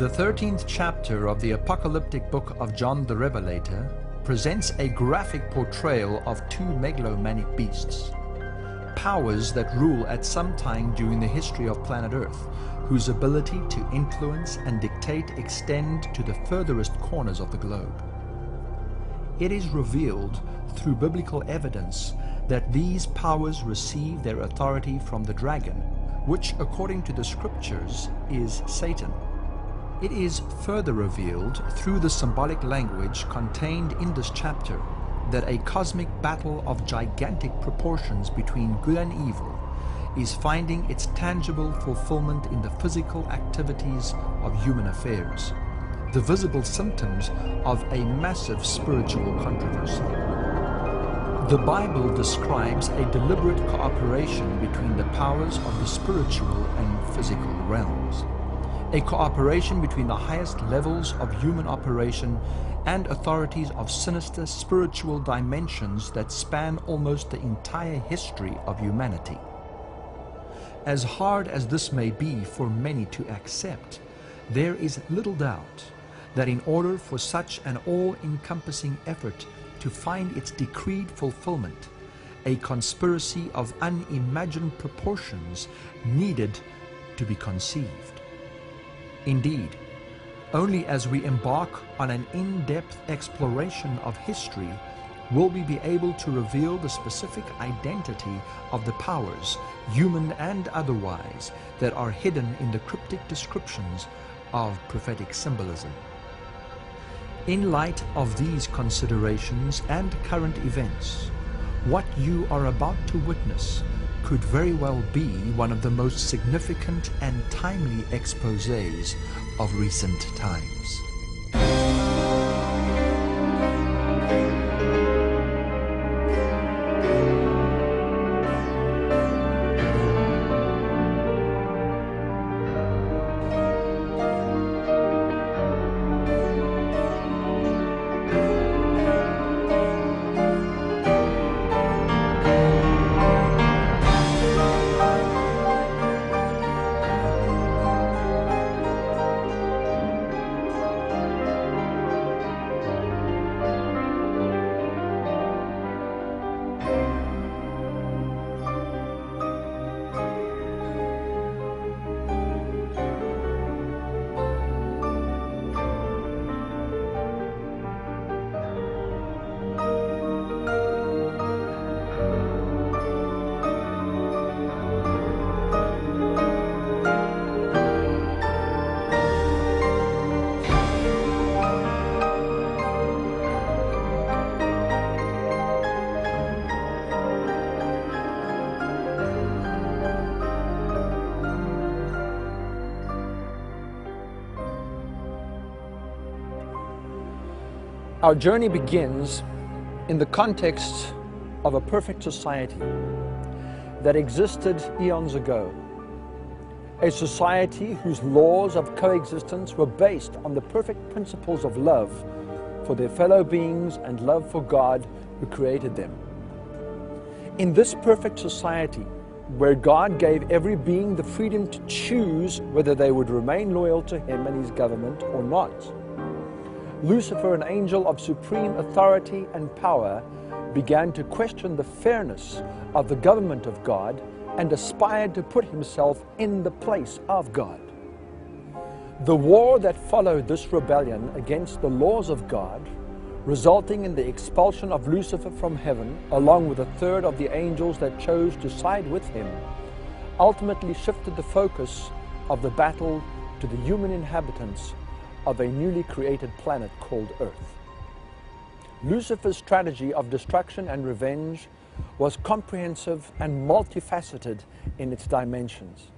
The 13th chapter of the apocalyptic book of John the Revelator presents a graphic portrayal of two megalomaniac beasts, powers that rule at some time during the history of planet Earth, whose ability to influence and dictate extend to the furthest corners of the globe. It is revealed through biblical evidence that these powers receive their authority from the dragon, which, according to the scriptures, is Satan. It is further revealed through the symbolic language contained in this chapter that a cosmic battle of gigantic proportions between good and evil is finding its tangible fulfillment in the physical activities of human affairs, the visible symptoms of a massive spiritual controversy. The Bible describes a deliberate cooperation between the powers of the spiritual and physical realms, a cooperation between the highest levels of human operation and authorities of sinister spiritual dimensions that span almost the entire history of humanity. As hard as this may be for many to accept, there is little doubt that in order for such an all-encompassing effort to find its decreed fulfillment, a conspiracy of unimagined proportions needed to be conceived. Indeed, only as we embark on an in-depth exploration of history will we be able to reveal the specific identity of the powers, human and otherwise, that are hidden in the cryptic descriptions of prophetic symbolism. In light of these considerations and current events, what you are about to witness could very well be one of the most significant and timely exposés of recent times. Our journey begins in the context of a perfect society that existed eons ago. A society whose laws of coexistence were based on the perfect principles of love for their fellow beings and love for God who created them. In this perfect society, where God gave every being the freedom to choose whether they would remain loyal to Him and His government or not, Lucifer, an angel of supreme authority and power, began to question the fairness of the government of God and aspired to put himself in the place of God. The war that followed this rebellion against the laws of God, resulting in the expulsion of Lucifer from heaven, along with a third of the angels that chose to side with him, ultimately shifted the focus of the battle to the human inhabitants of a newly created planet called Earth. Lucifer's strategy of destruction and revenge was comprehensive and multifaceted in its dimensions.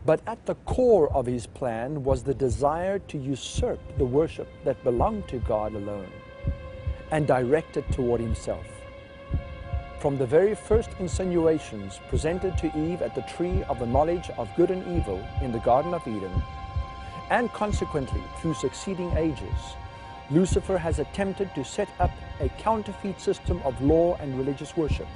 But at the core of his plan was the desire to usurp the worship that belonged to God alone and direct it toward himself. From the very first insinuations presented to Eve at the tree of the knowledge of good and evil in the Garden of Eden, and consequently through succeeding ages, Lucifer has attempted to set up a counterfeit system of law and religious worship,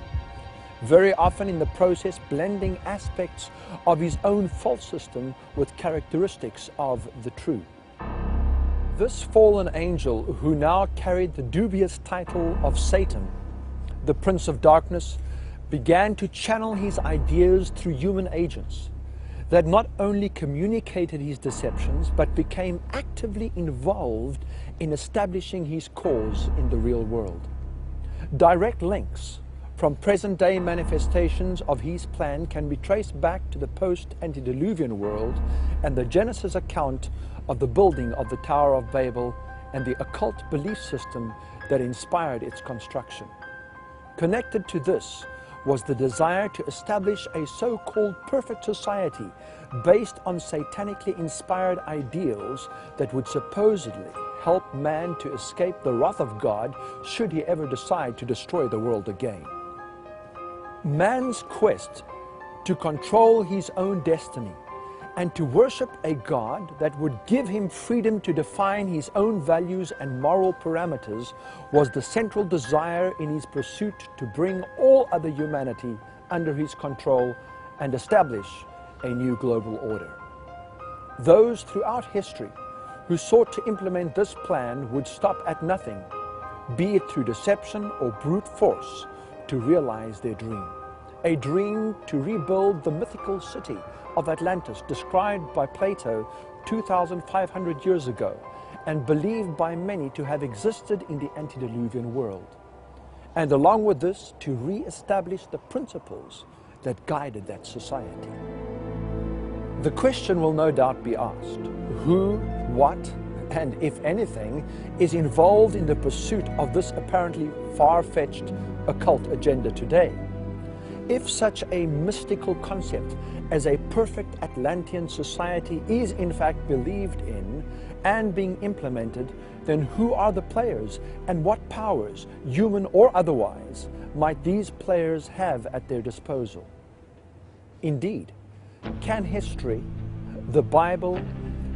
very often in the process blending aspects of his own false system with characteristics of the true. This fallen angel, who now carried the dubious title of Satan, the Prince of Darkness, began to channel his ideas through human agents that not only communicated his deceptions, but became actively involved in establishing his cause in the real world. Direct links from present-day manifestations of his plan can be traced back to the post-antediluvian world and the Genesis account of the building of the Tower of Babel and the occult belief system that inspired its construction. Connected to this was the desire to establish a so-called perfect society based on satanically inspired ideals that would supposedly help man to escape the wrath of God should he ever decide to destroy the world again. Man's quest to control his own destiny and to worship a God that would give him freedom to define his own values and moral parameters was the central desire in his pursuit to bring all other humanity under his control and establish a new global order. Those throughout history who sought to implement this plan would stop at nothing, be it through deception or brute force, to realize their dream. A dream to rebuild the mythical city of Atlantis, described by Plato 2,500 years ago and believed by many to have existed in the antediluvian world. And along with this, to re-establish the principles that guided that society. The question will no doubt be asked: who, what, and if anything, is involved in the pursuit of this apparently far-fetched occult agenda today? If such a mystical concept as a perfect Atlantean society is in fact believed in and being implemented, then who are the players and what powers, human or otherwise, might these players have at their disposal? Indeed, can history, the Bible,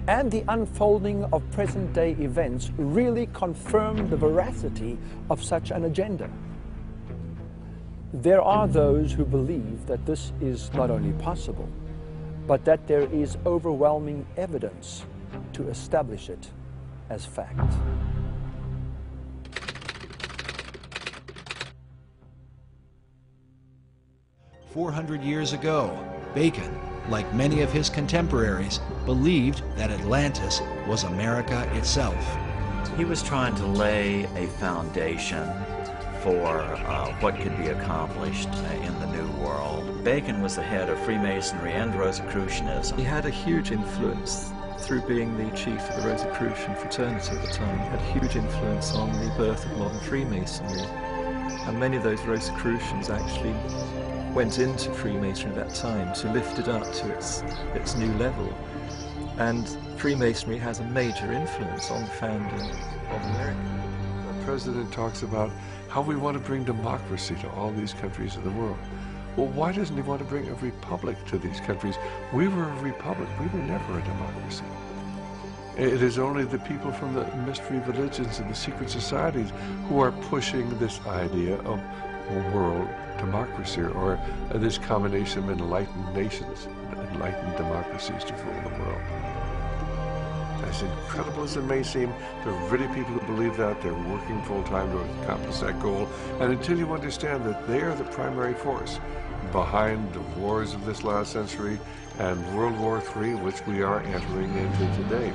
and the unfolding of present-day events really confirm the veracity of such an agenda? There are those who believe that this is not only possible, but that there is overwhelming evidence to establish it as fact. "400 years ago, Bacon, like many of his contemporaries, believed that Atlantis was America itself." He was trying to lay a foundation for what could be accomplished in the New World. Bacon was the head of Freemasonry and Rosicrucianism. He had a huge influence through being the chief of the Rosicrucian fraternity at the time. He had huge influence on the birth of modern Freemasonry. And many of those Rosicrucians actually went into Freemasonry at that time to lift it up to its new level. And Freemasonry has a major influence on the founding of America. The president talks about how we want to bring democracy to all these countries of the world. Well, why doesn't he want to bring a republic to these countries? We were a republic. We were never a democracy. It is only the people from the mystery religions and the secret societies who are pushing this idea of a world democracy, or this combination of enlightened nations, enlightened democracies to rule the world. As incredible as it may seem, there are really people who believe that. They're working full-time to accomplish that goal. And until you understand that they are the primary force behind the wars of this last century and World War III, which we are entering into today,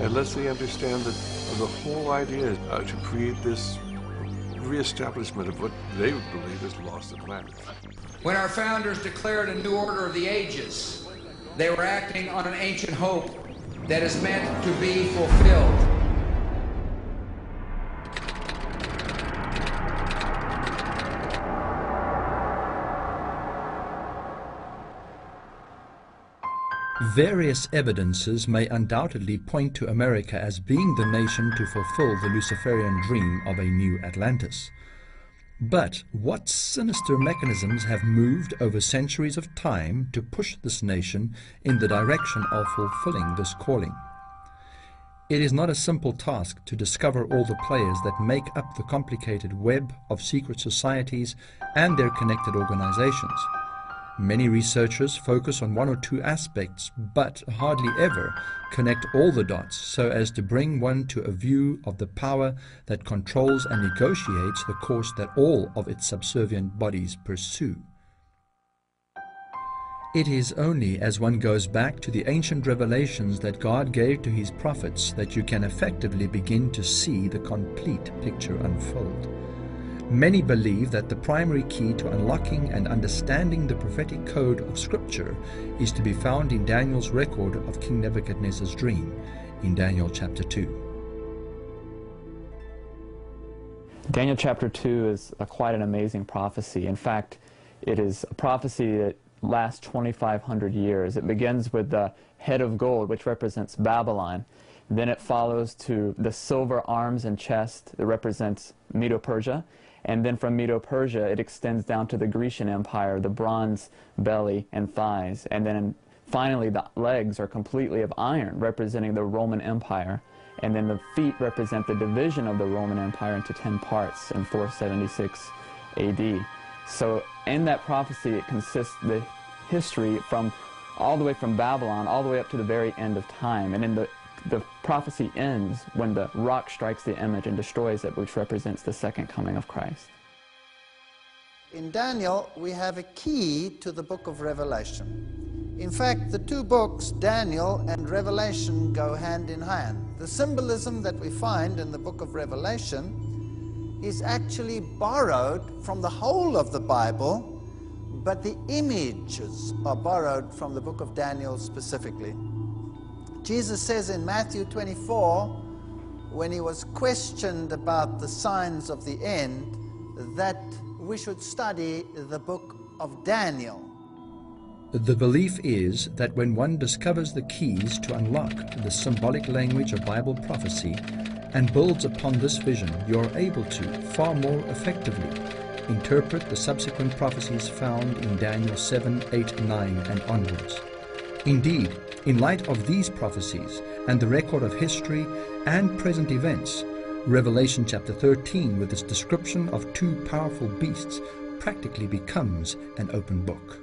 unless they understand that the whole idea is to create this reestablishment of what they would believe is lost Atlantis. When our founders declared a new order of the ages, they were acting on an ancient hope that is meant to be fulfilled. Various evidences may undoubtedly point to America as being the nation to fulfill the Luciferian dream of a new Atlantis. But what sinister mechanisms have moved over centuries of time to push this nation in the direction of fulfilling this calling? It is not a simple task to discover all the players that make up the complicated web of secret societies and their connected organizations. Many researchers focus on one or two aspects, but hardly ever connect all the dots so as to bring one to a view of the power that controls and negotiates the course that all of its subservient bodies pursue. It is only as one goes back to the ancient revelations that God gave to his prophets that you can effectively begin to see the complete picture unfold. Many believe that the primary key to unlocking and understanding the prophetic code of Scripture is to be found in Daniel's record of King Nebuchadnezzar's dream in Daniel chapter 2. Daniel chapter 2 is quite an amazing prophecy. In fact, it is a prophecy that lasts 2,500 years. It begins with the head of gold, which represents Babylon. Then it follows to the silver arms and chest that represents Medo-Persia. And then from Medo-Persia, it extends down to the Grecian Empire, the bronze belly and thighs. And then finally, the legs are completely of iron, representing the Roman Empire. And then the feet represent the division of the Roman Empire into 10 parts in 476 AD. So in that prophecy, it consists the history from all the way from Babylon, all the way up to the very end of time. And in the prophecy ends when the rock strikes the image and destroys it, which represents the second coming of Christ. In Daniel, we have a key to the book of Revelation. In fact, the two books, Daniel and Revelation, go hand in hand. The symbolism that we find in the book of Revelation is actually borrowed from the whole of the Bible, but the images are borrowed from the book of Daniel specifically. Jesus says in Matthew 24, when he was questioned about the signs of the end, that we should study the book of Daniel. The belief is that when one discovers the keys to unlock the symbolic language of Bible prophecy and builds upon this vision, you are able to, far more effectively, interpret the subsequent prophecies found in Daniel 7, 8, 9, and onwards. Indeed, in light of these prophecies and the record of history and present events, Revelation chapter 13, with its description of two powerful beasts, practically becomes an open book.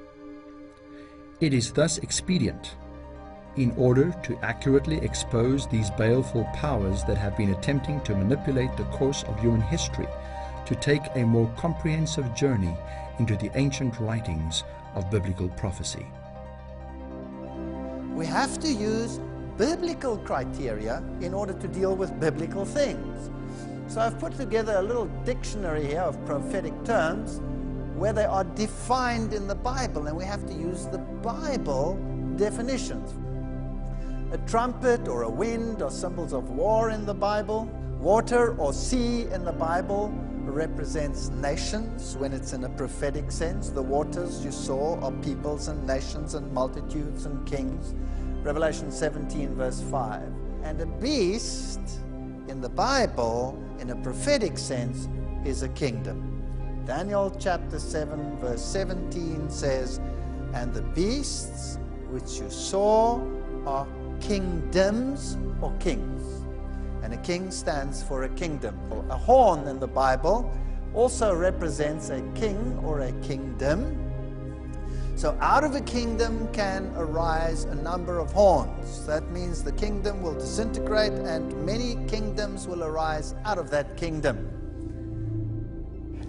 It is thus expedient, in order to accurately expose these baleful powers that have been attempting to manipulate the course of human history, to take a more comprehensive journey into the ancient writings of biblical prophecy. We have to use biblical criteria in order to deal with biblical things. So I've put together a little dictionary here of prophetic terms where they are defined in the Bible, and we have to use the Bible definitions. A trumpet or a wind are symbols of war in the Bible. Water or sea in the Bible represents nations when it's in a prophetic sense. The waters you saw are peoples and nations and multitudes and kings. Revelation 17 verse 5. And a beast in the Bible, in a prophetic sense, is a kingdom. Daniel chapter 7 verse 17 says, and the beasts which you saw are kingdoms or kings. And a king stands for a kingdom. A horn in the Bible also represents a king or a kingdom. So out of a kingdom can arise a number of horns. That means the kingdom will disintegrate and many kingdoms will arise out of that kingdom.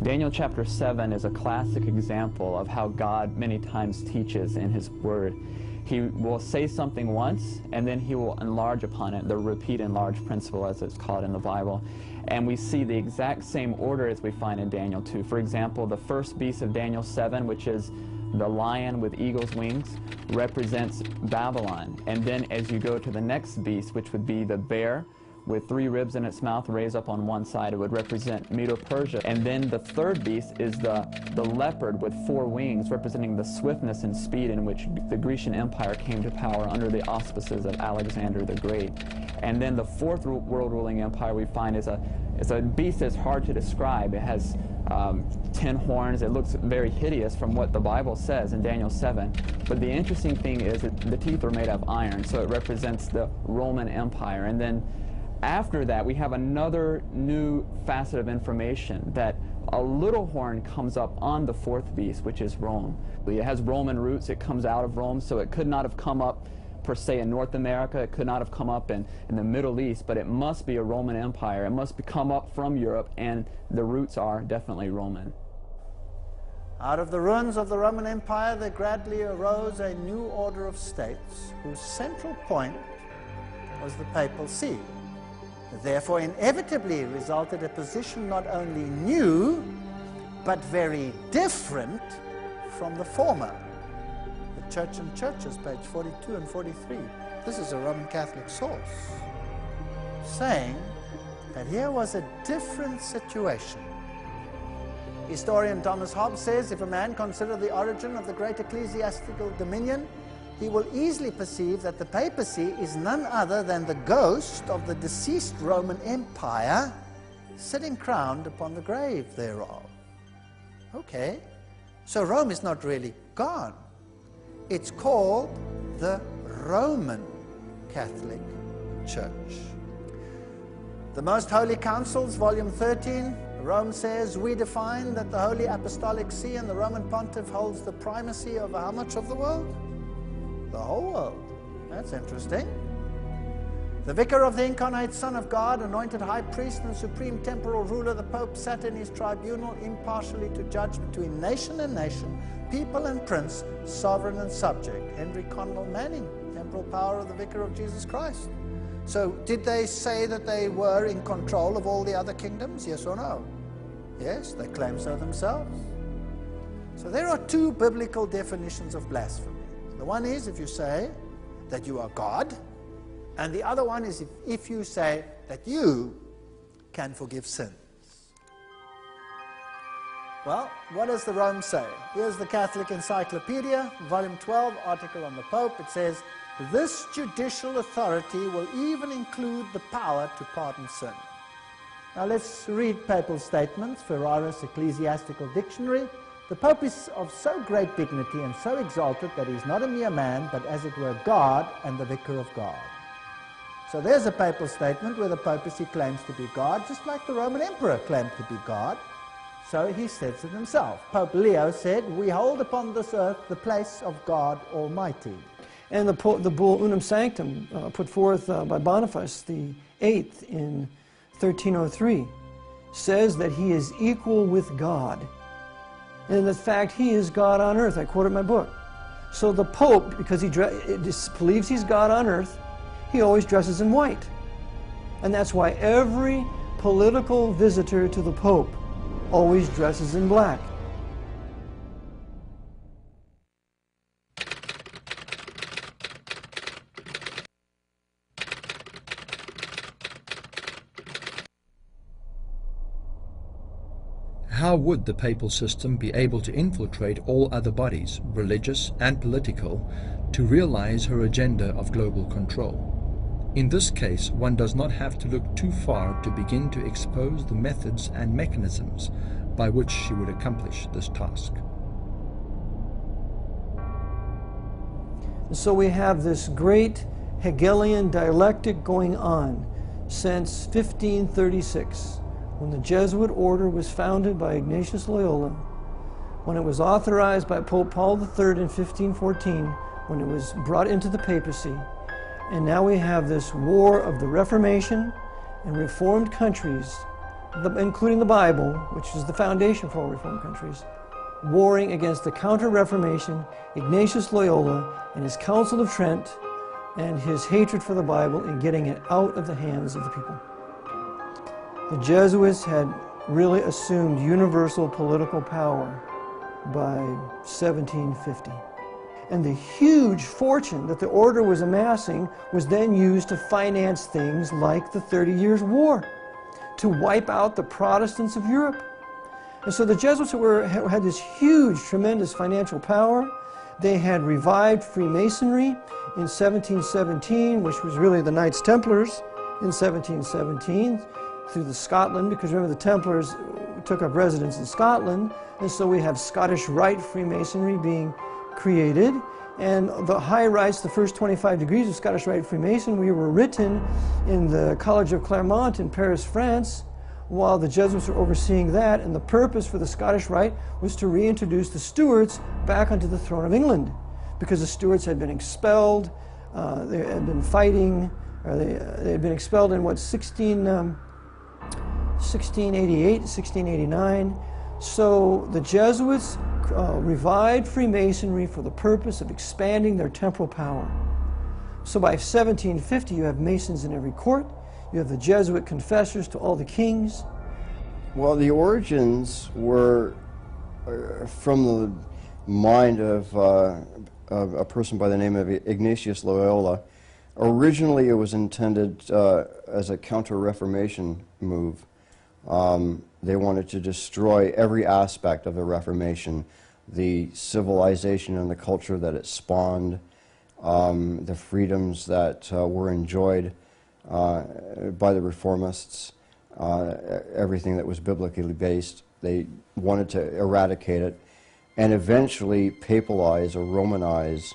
Daniel chapter 7 is a classic example of how God many times teaches in His Word. He will say something once, and then He will enlarge upon it, the repeat enlarge principle as it's called in the Bible. And we see the exact same order as we find in Daniel 2. For example, the first beast of Daniel 7, which is the lion with eagle's wings, represents Babylon. And then as you go to the next beast, which would be the bear, with 3 ribs in its mouth raised up on one side, it would represent Medo-Persia. And then the third beast is the leopard with 4 wings, representing the swiftness and speed in which the Grecian Empire came to power under the auspices of Alexander the Great. And then the fourth world ruling empire we find is a beast that's hard to describe. It has 10 horns. It looks very hideous from what the Bible says in Daniel 7. But the interesting thing is that the teeth are made of iron, so it represents the Roman Empire. And then after that, we have another new facet of information that a little horn comes up on the fourth beast, which is Rome. It has Roman roots. It comes out of Rome, so it could not have come up per se in North America. It could not have come up in the Middle East, but it must be a Roman Empire. It must come up from Europe, and the roots are definitely Roman. Out of the ruins of the Roman Empire, there gradually arose a new order of states whose central point was the papal see. Therefore, inevitably resulted a position not only new, but very different from the former. The Church and Churches, page 42 and 43. This is a Roman Catholic source, saying that here was a different situation. Historian Thomas Hobbes says, if a man consider the origin of the great ecclesiastical dominion, he will easily perceive that the papacy is none other than the ghost of the deceased Roman Empire sitting crowned upon the grave thereof. Okay, so Rome is not really gone. It's called the Roman Catholic Church. The Most Holy Councils, volume 13, Rome says, we define that the Holy Apostolic See and the Roman Pontiff holds the primacy over how much of the world? The whole world. That's interesting. The Vicar of the Incarnate Son of God, anointed High Priest and Supreme Temporal Ruler, the Pope, sat in his tribunal impartially to judge between nation and nation, people and prince, sovereign and subject. Henry Connell Manning, temporal power of the Vicar of Jesus Christ. So did they say that they were in control of all the other kingdoms? Yes or no? Yes, they claim so themselves. So there are two biblical definitions of blasphemy. The one is if you say that you are God, and the other one is if you say that you can forgive sins. Well, what does the Rome say? Here's the Catholic Encyclopedia, volume 12, article on the Pope. It says, this judicial authority will even include the power to pardon sin. Now let's read papal statements, Ferraris Ecclesiastical Dictionary. The Pope is of so great dignity and so exalted that he is not a mere man, but as it were God and the Vicar of God. So there's a papal statement where the papacy claims to be God, just like the Roman Emperor claimed to be God. So he says it himself. Pope Leo said, we hold upon this earth the place of God Almighty. And the bull Unum Sanctum put forth by Boniface the Eighth in 1303 says that he is equal with God. And in fact, he is God on earth. I quoted my book. So the Pope, because he believes he's God on earth, he always dresses in white. And that's why every political visitor to the Pope always dresses in black. How would the papal system be able to infiltrate all other bodies, religious and political, to realize her agenda of global control? In this case, one does not have to look too far to begin to expose the methods and mechanisms by which she would accomplish this task. So we have this great Hegelian dialectic going on since 1536. When the Jesuit order was founded by Ignatius Loyola, when it was authorized by Pope Paul III in 1514, when it was brought into the papacy, and now we have this war of the Reformation and Reformed countries, including the Bible, which is the foundation for all Reformed countries, warring against the Counter-Reformation, Ignatius Loyola and his Council of Trent, and his hatred for the Bible and getting it out of the hands of the people. The Jesuits had really assumed universal political power by 1750. And the huge fortune that the order was amassing was then used to finance things like the 30 Years' War, to wipe out the Protestants of Europe. And so the Jesuits had this huge, tremendous financial power. They had revived Freemasonry in 1717, which was really the Knights Templars in 1717. Through the Scotland, because remember the Templars took up residence in Scotland, and so we have Scottish Rite Freemasonry being created, and the high rites, the first 25 degrees of Scottish Rite Freemasonry were written in the College of Clermont in Paris, France, while the Jesuits were overseeing that, and the purpose for the Scottish Rite was to reintroduce the Stuarts back onto the throne of England, because the Stuarts had been expelled, they had been fighting, or they had been expelled in what, 1688, 1689. So the Jesuits revived Freemasonry for the purpose of expanding their temporal power. So by 1750, you have Masons in every court. You have the Jesuit confessors to all the kings. Well, the origins were from the mind of a person by the name of Ignatius Loyola. Originally, it was intended as a counter-Reformation move. They wanted to destroy every aspect of the Reformation, the civilization and the culture that it spawned, the freedoms that were enjoyed by the Reformists, everything that was biblically based. They wanted to eradicate it and eventually papalize or Romanize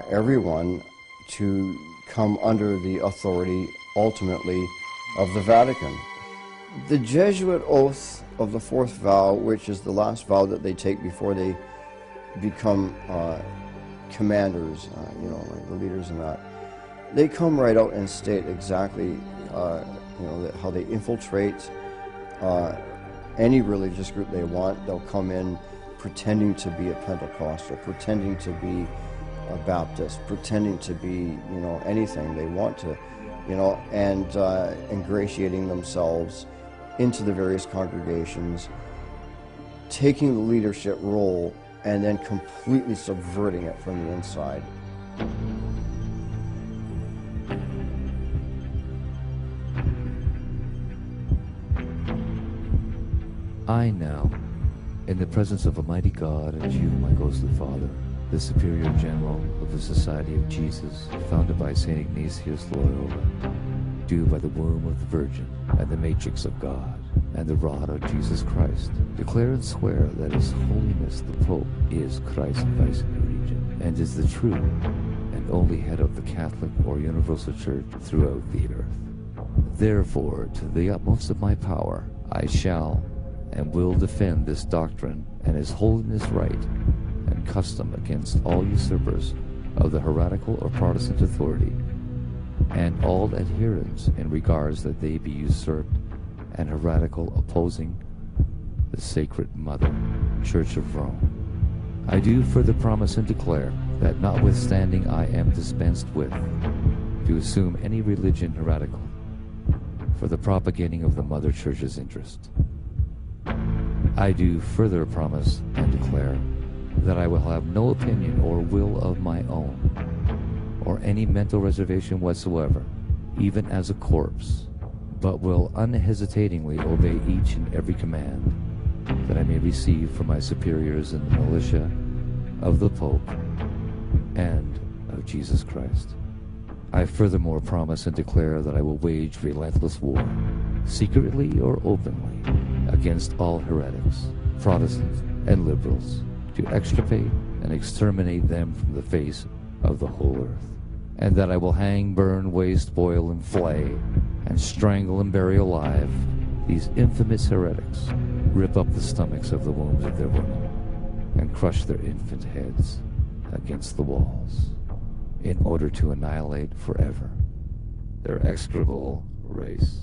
everyone to come under the authority, ultimately, of the Vatican. The Jesuit oath of the fourth vow, which is the last vow that they take before they become commanders, you know, like the leaders in that, they come right out and state exactly, you know, how they infiltrate any religious group they want. They'll come in pretending to be a Pentecostal, pretending to be a Baptist, pretending to be, you know, anything they want to, you know, and ingratiating themselves into the various congregations, taking the leadership role, and then completely subverting it from the inside. I now, in the presence of Almighty God and you, my ghostly Father, the Superior General of the Society of Jesus, founded by St. Ignatius Loyola, do by the womb of the Virgin and the matrix of God and the rod of Jesus Christ, declare and swear that His Holiness the Pope is Christ's Vice-Regent and is the true and only head of the Catholic or Universal Church throughout the earth. Therefore, to the utmost of my power, I shall and will defend this doctrine and His Holiness right and custom against all usurpers of the heretical or Protestant authority, and all adherents in regards that they be usurped and heretical, opposing the Sacred Mother, Church of Rome. I do further promise and declare that notwithstanding I am dispensed with to assume any religion heretical for the propagating of the Mother Church's interest, I do further promise and declare that I will have no opinion or will of my own, or any mental reservation whatsoever, even as a corpse, but will unhesitatingly obey each and every command that I may receive from my superiors in the militia of the Pope and of Jesus Christ. I furthermore promise and declare that I will wage relentless war, secretly or openly, against all heretics, Protestants, and liberals, to extirpate and exterminate them from the face of the whole earth, and that I will hang, burn, waste, boil, and flay, and strangle and bury alive these infamous heretics, rip up the stomachs of the wombs of their women, and crush their infant heads against the walls, in order to annihilate forever their execrable race.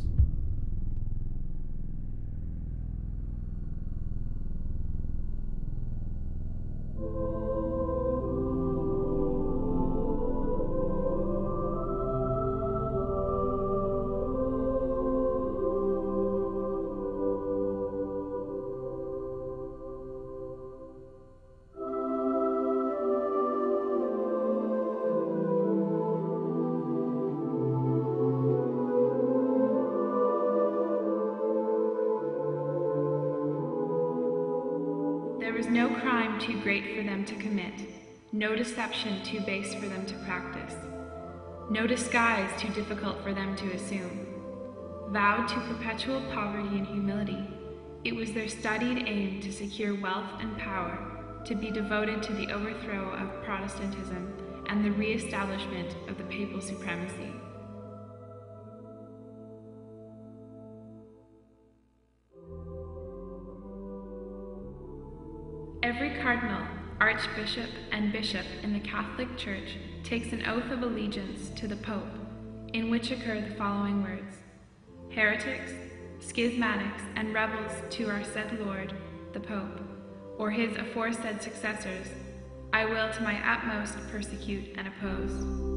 There was no crime too great for them to commit, no deception too base for them to practice, no disguise too difficult for them to assume. Vowed to perpetual poverty and humility, it was their studied aim to secure wealth and power, to be devoted to the overthrow of Protestantism and the re-establishment of the papal supremacy. Every cardinal, archbishop, and bishop in the Catholic Church takes an oath of allegiance to the Pope, in which occur the following words: heretics, schismatics, and rebels to our said Lord, the Pope, or his aforesaid successors, I will to my utmost persecute and oppose.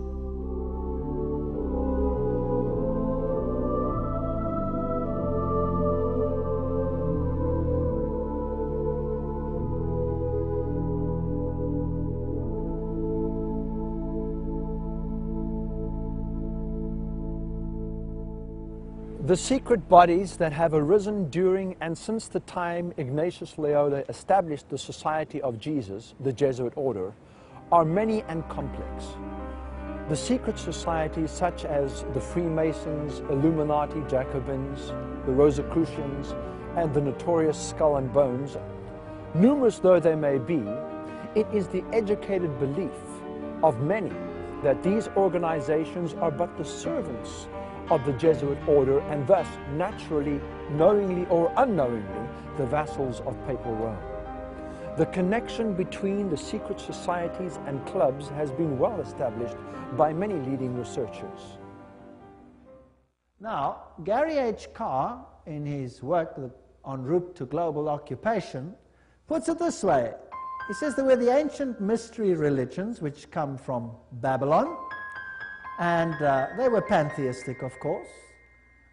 The secret bodies that have arisen during and since the time Ignatius Loyola established the Society of Jesus, the Jesuit order, are many and complex. The secret societies such as the Freemasons, Illuminati, Jacobins, the Rosicrucians, and the notorious Skull and Bones, numerous though they may be, it is the educated belief of many that these organizations are but the servants of the Jesuit order, and thus naturally, knowingly or unknowingly, the vassals of Papal Rome. The connection between the secret societies and clubs has been well established by many leading researchers. Now, Gary H. Carr, in his work En route to global occupation, puts it this way. He says there were the ancient mystery religions which come from Babylon, and they were pantheistic, of course,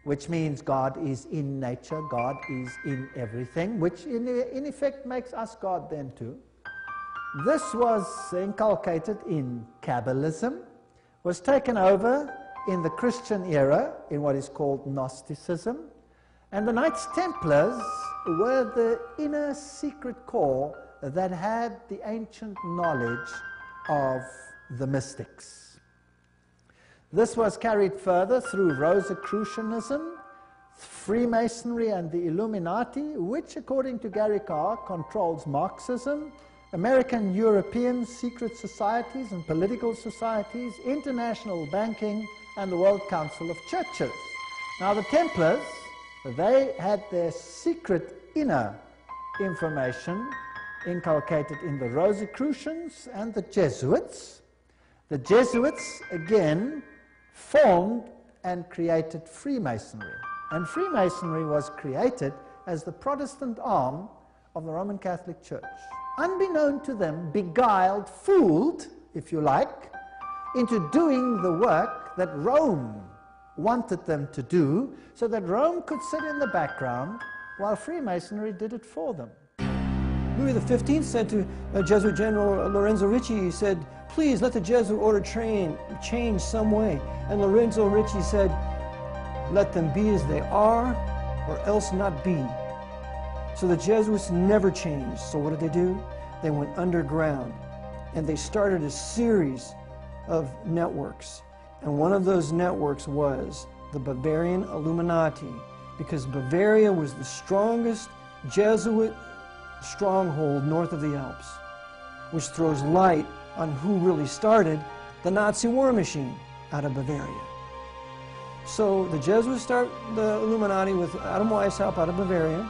which means God is in nature, God is in everything, which in effect makes us God then too. This was inculcated in Kabbalism, was taken over in the Christian era in what is called Gnosticism, and the Knights Templars were the inner secret core that had the ancient knowledge of the mystics. This was carried further through Rosicrucianism, Freemasonry, and the Illuminati, which, according to Gary Carr, controls Marxism, American European secret societies and political societies, international banking, and the World Council of Churches. Now, the Templars, they had their secret inner information inculcated in the Rosicrucians and the Jesuits. The Jesuits, again, formed and created Freemasonry. And Freemasonry was created as the Protestant arm of the Roman Catholic Church. Unbeknown to them, beguiled, fooled, if you like, into doing the work that Rome wanted them to do, so that Rome could sit in the background while Freemasonry did it for them. Louis XV said to Jesuit General Lorenzo Ricci, he said, please let the Jesuit order change some way. And Lorenzo Ricci said, let them be as they are, or else not be. So the Jesuits never changed. So what did they do? They went underground, and they started a series of networks. And one of those networks was the Bavarian Illuminati, because Bavaria was the strongest Jesuit stronghold north of the Alps, which throws light on who really started the Nazi war machine out of Bavaria. So the Jesuits start the Illuminati with Adam Weishaupt out of Bavaria,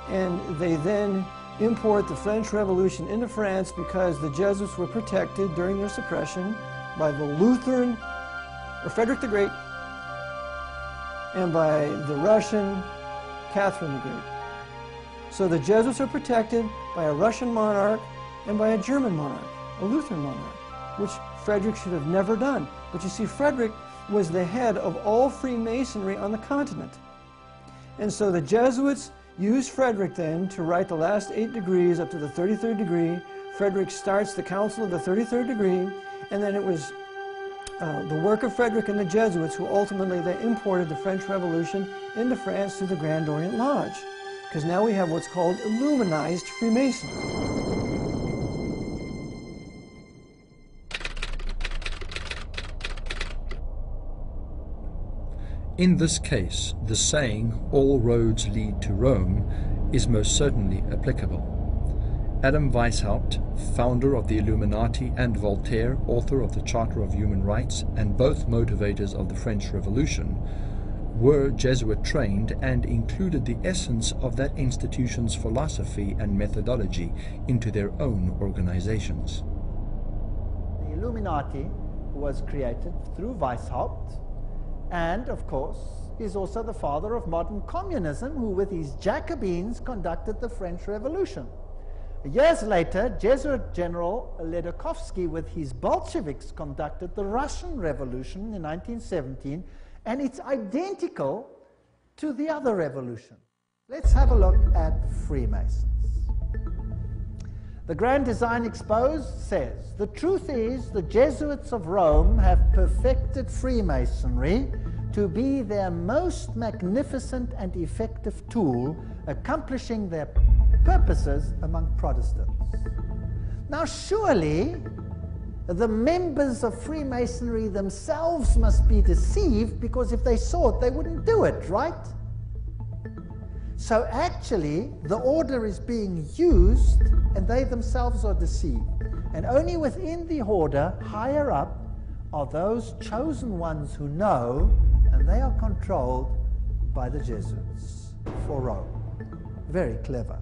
and they then import the French Revolution into France because the Jesuits were protected during their suppression by the Lutheran, or Frederick the Great, and by the Russian Catherine the Great. So the Jesuits are protected by a Russian monarch and by a German monarch, a Lutheran monarch, which Frederick should have never done. But you see, Frederick was the head of all Freemasonry on the continent. And so the Jesuits used Frederick then to write the last 8 degrees up to the 33rd degree. Frederick starts the Council of the 33rd degree, and then it was the work of Frederick and the Jesuits who ultimately they imported the French Revolution into France through the Grand Orient Lodge. Because now we have what's called Illuminized Freemasonry. In this case, the saying, all roads lead to Rome, is most certainly applicable. Adam Weishaupt, founder of the Illuminati, and Voltaire, author of the Charter of Human Rights, and both motivators of the French Revolution, were Jesuit trained and included the essence of that institution's philosophy and methodology into their own organizations. The Illuminati was created through Weishaupt, and of course is also the father of modern communism, who with his Jacobins conducted the French Revolution. Years later, Jesuit General Ledokovsky with his Bolsheviks conducted the Russian Revolution in 1917, and it's identical to the other revolution. Let's have a look at Freemasons. The Grand Design Exposed says, the truth is the Jesuits of Rome have perfected Freemasonry to be their most magnificent and effective tool, accomplishing their purposes among Protestants. Now surely the members of Freemasonry themselves must be deceived, because if they saw it, they wouldn't do it, right? So actually, the order is being used, and they themselves are deceived. And only within the order, higher up, are those chosen ones who know, and they are controlled by the Jesuits for Rome. Very clever.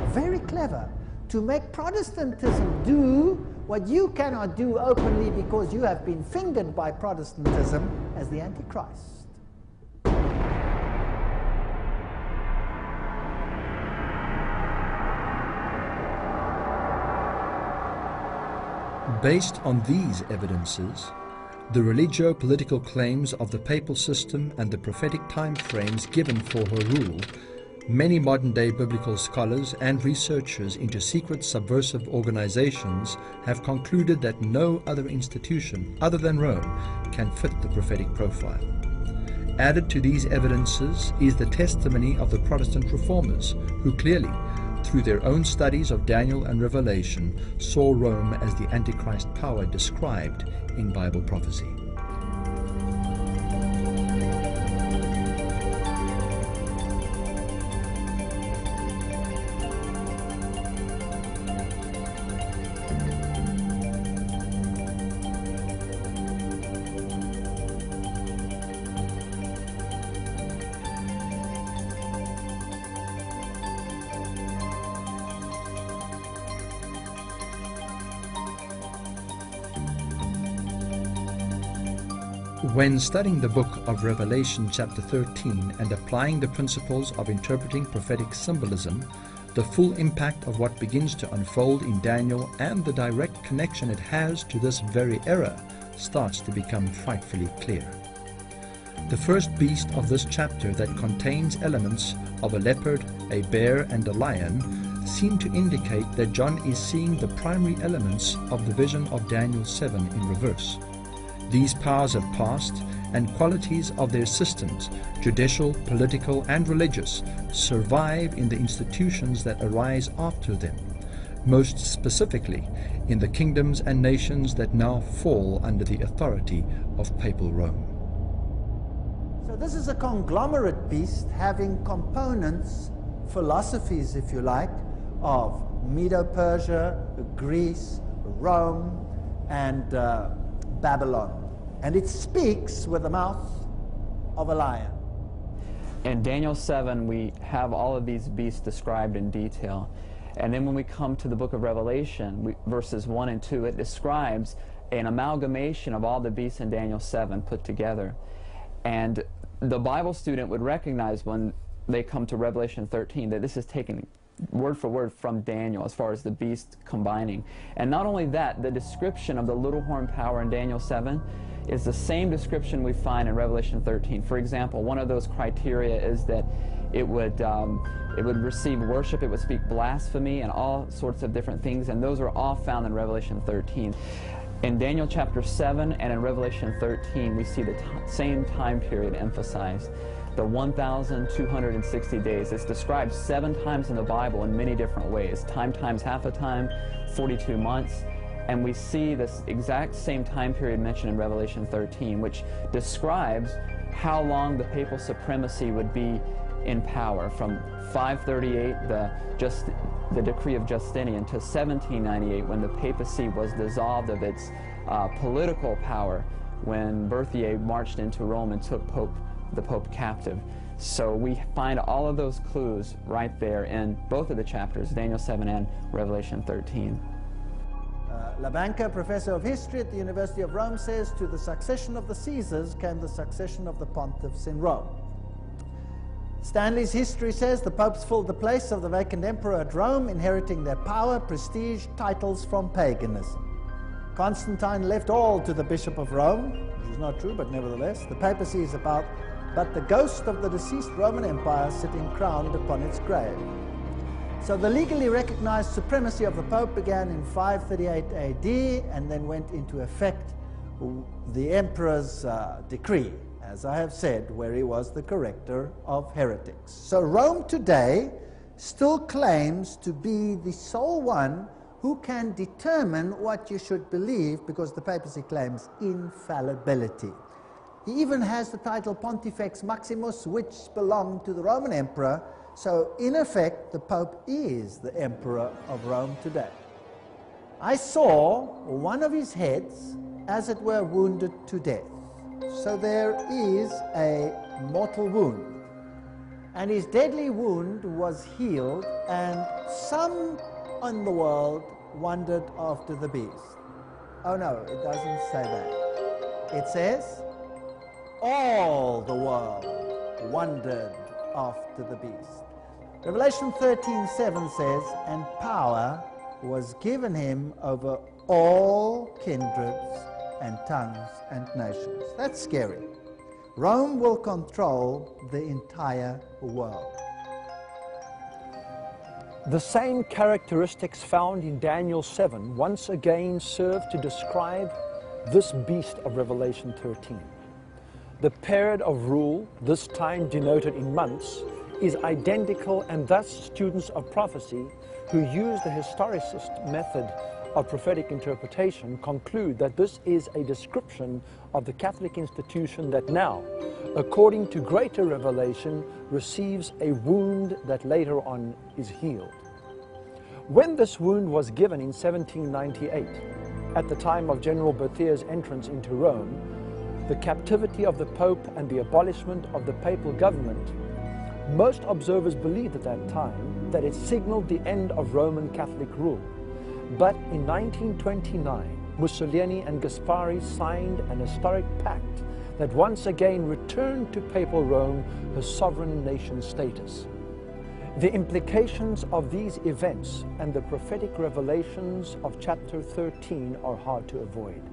Very clever. To make Protestantism do what you cannot do openly because you have been fingered by Protestantism as the Antichrist. Based on these evidences, the religio-political claims of the papal system and the prophetic time frames given for her rule, many modern-day biblical scholars and researchers into secret subversive organizations have concluded that no other institution other than Rome can fit the prophetic profile. Added to these evidences is the testimony of the Protestant reformers, who clearly, through their own studies of Daniel and Revelation, saw Rome as the Antichrist power described in Bible prophecy. When studying the book of Revelation chapter 13 and applying the principles of interpreting prophetic symbolism, the full impact of what begins to unfold in Daniel and the direct connection it has to this very era starts to become frightfully clear. The first beast of this chapter, that contains elements of a leopard, a bear, and a lion, seem to indicate that John is seeing the primary elements of the vision of Daniel 7 in reverse. These powers have passed, and qualities of their systems, judicial, political, and religious, survive in the institutions that arise after them, most specifically in the kingdoms and nations that now fall under the authority of Papal Rome. So this is a conglomerate beast having components, philosophies, if you like, of Medo-Persia, Greece, Rome, and Babylon. And it speaks with the mouth of a lion. In Daniel 7, we have all of these beasts described in detail. And then when we come to the book of Revelation, verses 1 and 2, it describes an amalgamation of all the beasts in Daniel 7 put together. And the Bible student would recognize when they come to Revelation 13 that this is taken word for word from Daniel as far as the beast combining. And not only that, the description of the little horn power in Daniel 7 is the same description we find in Revelation 13. For example, one of those criteria is that it would receive worship, it would speak blasphemy and all sorts of different things, and those are all found in Revelation 13. In Daniel chapter 7 and in Revelation 13, we see the same time period emphasized. The 1,260 days. It's described 7 times in the Bible in many different ways. Time times half a time, 42 months. And we see this exact same time period mentioned in Revelation 13, which describes how long the papal supremacy would be in power, from 538, the decree of Justinian, to 1798, when the papacy was dissolved of its political power, when Berthier marched into Rome and took Pope the Pope captive. So we find all of those clues right there in both of the chapters, Daniel 7 and Revelation 13. Labanca, professor of history at the University of Rome, says, to the succession of the Caesars came the succession of the pontiffs in Rome. Stanley's history says the popes filled the place of the vacant emperor at Rome, inheriting their power, prestige, titles from paganism. Constantine left all to the Bishop of Rome, which is not true, but nevertheless, the papacy is about but the ghost of the deceased Roman Empire sitting crowned upon its grave. So the legally recognized supremacy of the Pope began in 538 AD and then went into effect the emperor's decree, as I have said, where he was the corrector of heretics. So Rome today still claims to be the sole one who can determine what you should believe, because the papacy claims infallibility. He even has the title Pontifex Maximus, which belonged to the Roman emperor. So in effect, the Pope is the emperor of Rome today. I saw one of his heads, as it were, wounded to death. So there is a mortal wound. And his deadly wound was healed, and some in the world wondered after the beast. Oh no, it doesn't say that. It says, all the world wondered after the beast. Revelation 13:7 says, and power was given him over all kindreds and tongues and nations. That's scary. Rome will control the entire world. The same characteristics found in Daniel 7 once again serve to describe this beast of Revelation 13. The period of rule, this time denoted in months, is identical, and thus students of prophecy who use the historicist method of prophetic interpretation conclude that this is a description of the Catholic institution that now, according to greater revelation, receives a wound that later on is healed. When this wound was given in 1798, at the time of General Berthier's entrance into Rome, the captivity of the Pope and the abolishment of the papal government, most observers believed at that time that it signaled the end of Roman Catholic rule. But in 1929, Mussolini and Gaspari signed an historic pact that once again returned to papal Rome her sovereign nation status. The implications of these events and the prophetic revelations of chapter 13 are hard to avoid.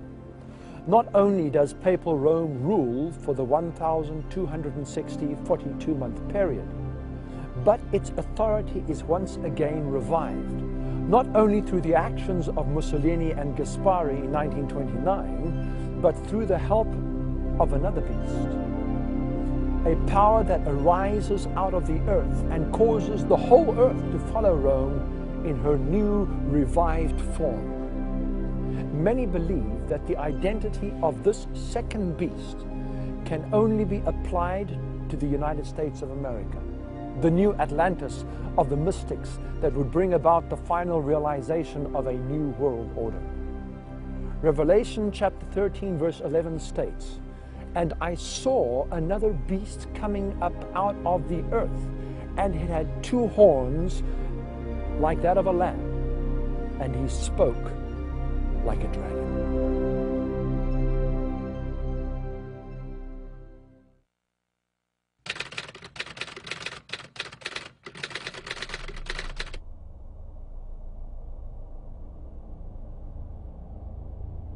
Not only does papal Rome rule for the 1,260 42-month period, but its authority is once again revived, not only through the actions of Mussolini and Gaspari in 1929, but through the help of another beast, a power that arises out of the earth and causes the whole earth to follow Rome in her new revived form. Many believe that the identity of this second beast can only be applied to the United States of America, the new Atlantis of the mystics that would bring about the final realization of a new world order. Revelation chapter 13 verse 11 states, and I saw another beast coming up out of the earth, and it had two horns like that of a lamb, and he spoke like a dragon.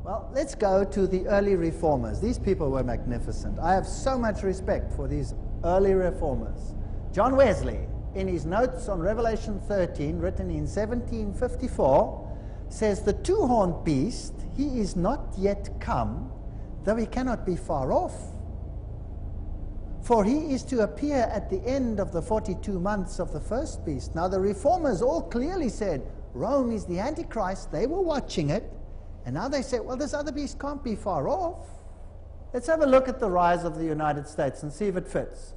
Well, let's go to the early reformers. These people were magnificent. I have so much respect for these early reformers. John Wesley, in his notes on Revelation 13, written in 1754, says, the two-horned beast, he is not yet come, though he cannot be far off. For he is to appear at the end of the 42 months of the first beast. Now the reformers all clearly said, Rome is the Antichrist. They were watching it. And now they say, well, this other beast can't be far off. Let's have a look at the rise of the United States and see if it fits.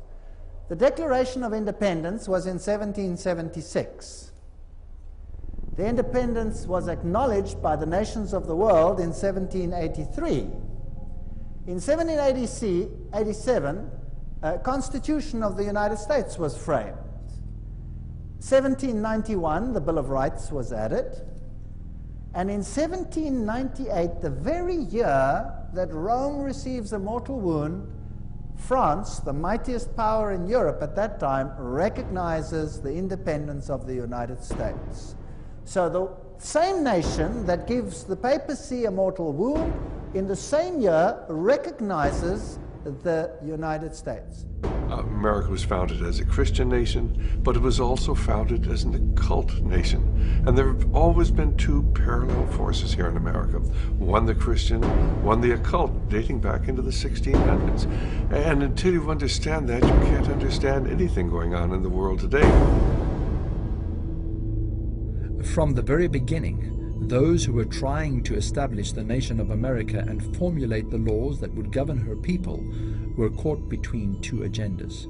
The Declaration of Independence was in 1776. The independence was acknowledged by the nations of the world in 1783. In 1787, Constitution of the United States was framed. 1791, the Bill of Rights was added. And in 1798, the very year that Rome receives a mortal wound, France, the mightiest power in Europe at that time, recognizes the independence of the United States. So the same nation that gives the papacy a mortal wound, in the same year recognizes the United States. America was founded as a Christian nation, but it was also founded as an occult nation. And there have always been two parallel forces here in America. One the Christian, one the occult, dating back into the 1600s. And until you understand that, you can't understand anything going on in the world today. From the very beginning, those who were trying to establish the nation of America and formulate the laws that would govern her people were caught between two agendas.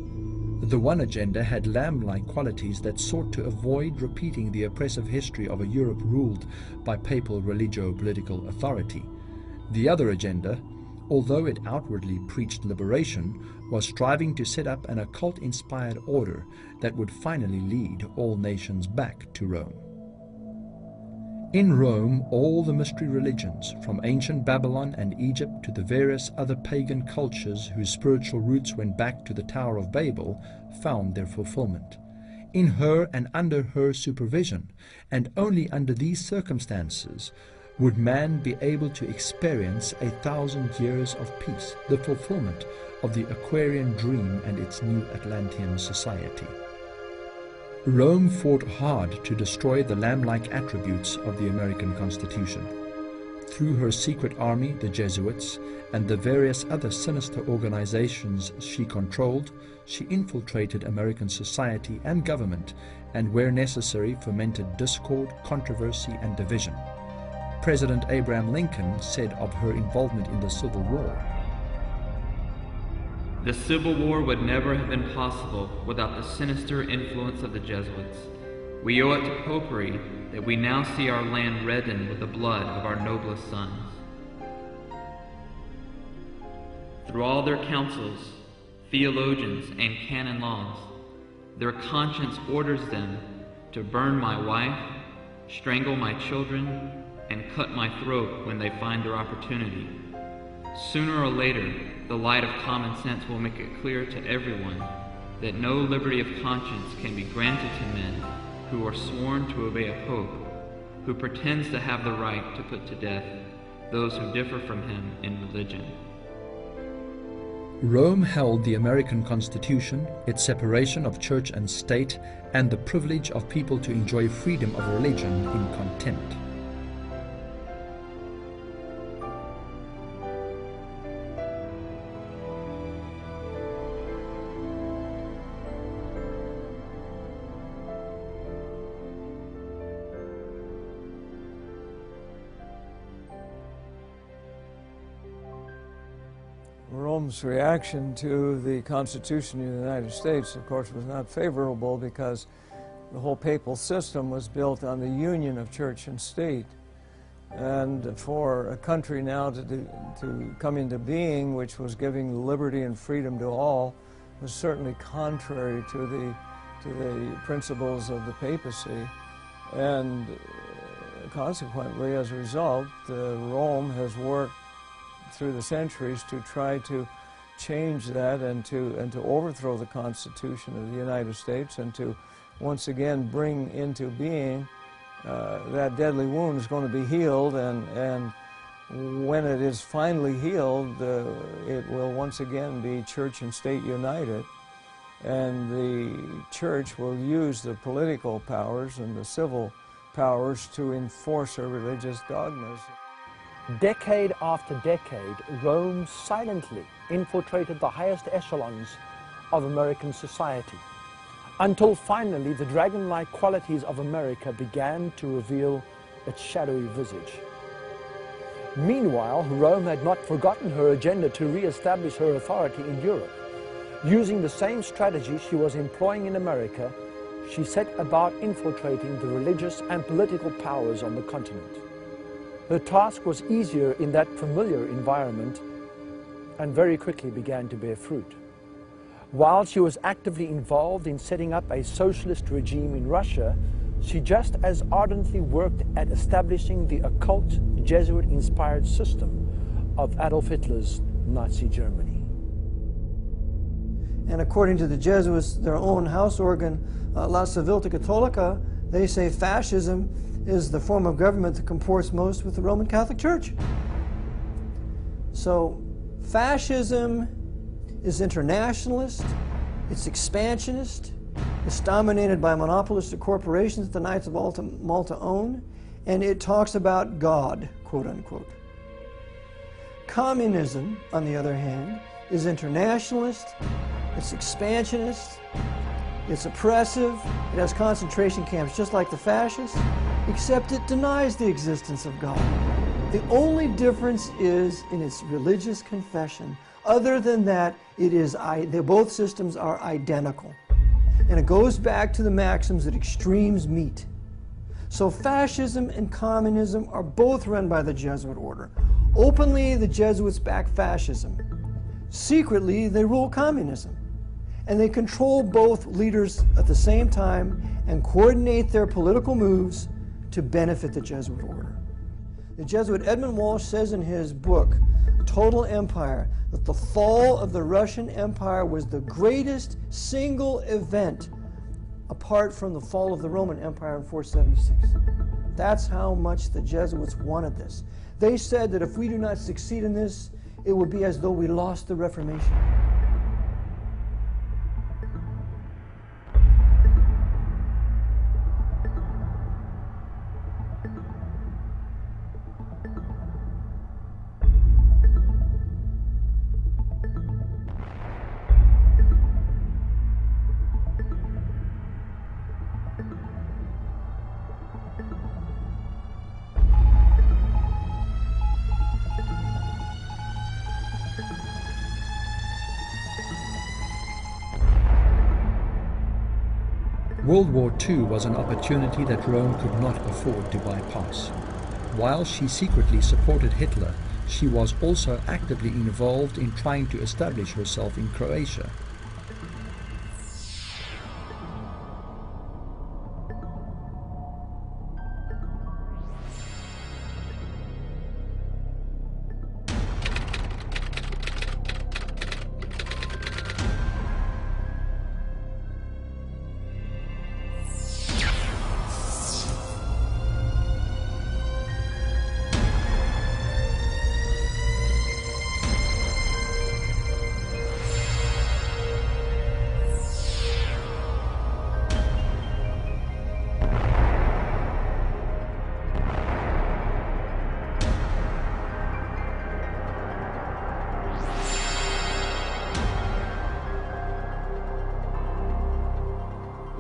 The one agenda had lamb-like qualities that sought to avoid repeating the oppressive history of a Europe ruled by papal religio-political authority. The other agenda, although it outwardly preached liberation, was striving to set up an occult-inspired order that would finally lead all nations back to Rome. In Rome, all the mystery religions, from ancient Babylon and Egypt to the various other pagan cultures whose spiritual roots went back to the Tower of Babel, found their fulfillment. In her and under her supervision, and only under these circumstances, would man be able to experience 1,000 years of peace, the fulfillment of the Aquarian dream and its new Atlantean society. Rome fought hard to destroy the lamb-like attributes of the American Constitution. Through her secret army, the Jesuits, and the various other sinister organizations she controlled, she infiltrated American society and government, and where necessary fomented discord, controversy, and division. President Abraham Lincoln said of her involvement in the Civil War, "The Civil War would never have been possible without the sinister influence of the Jesuits. We owe it to popery that we now see our land reddened with the blood of our noblest sons. Through all their councils, theologians, and canon laws, their conscience orders them to burn my wife, strangle my children, and cut my throat when they find their opportunity. Sooner or later, the light of common sense will make it clear to everyone that no liberty of conscience can be granted to men who are sworn to obey a pope who pretends to have the right to put to death those who differ from him in religion." Rome held the American Constitution, its separation of church and state, and the privilege of people to enjoy freedom of religion in contempt. Rome's reaction to the Constitution of the United States, of course, was not favorable because the whole papal system was built on the union of church and state. And for a country now to come into being, which was giving liberty and freedom to all, was certainly contrary to the principles of the papacy. And consequently, as a result, Rome has worked through the centuries to try to change that and to overthrow the Constitution of the United States and to once again bring into being that deadly wound is going to be healed, and when it is finally healed, it will once again be church and state united, and the church will use the political powers and the civil powers to enforce her religious dogmas. Decade after decade, Rome silently infiltrated the highest echelons of American society, until finally the dragon-like qualities of America began to reveal its shadowy visage. Meanwhile, Rome had not forgotten her agenda to re-establish her authority in Europe. Using the same strategy she was employing in America, she set about infiltrating the religious and political powers on the continent. Her task was easier in that familiar environment and very quickly began to bear fruit. While she was actively involved in setting up a socialist regime in Russia, she just as ardently worked at establishing the occult, Jesuit-inspired system of Adolf Hitler's Nazi Germany. And according to the Jesuits, their own house organ, La Civiltà Cattolica, they say fascism is the form of government that comports most with the Roman Catholic Church. So fascism is internationalist, it's expansionist, it's dominated by monopolistic corporations that the Knights of Malta own, and it talks about God, quote unquote. Communism, on the other hand, is internationalist, it's expansionist, it's oppressive, it has concentration camps just like the fascists, except it denies the existence of God. The only difference is in its religious confession. Other than that, both systems are identical. And it goes back to the maxims that extremes meet. So fascism and communism are both run by the Jesuit order. Openly, the Jesuits back fascism. Secretly, they rule communism. And they control both leaders at the same time and coordinate their political moves to benefit the Jesuit order. The Jesuit Edmund Walsh says in his book, Total Empire, that the fall of the Russian Empire was the greatest single event apart from the fall of the Roman Empire in 476. That's how much the Jesuits wanted this. They said that if we do not succeed in this, it would be as though we lost the Reformation. World War II was an opportunity that Rome could not afford to bypass. While she secretly supported Hitler, she was also actively involved in trying to establish herself in Croatia.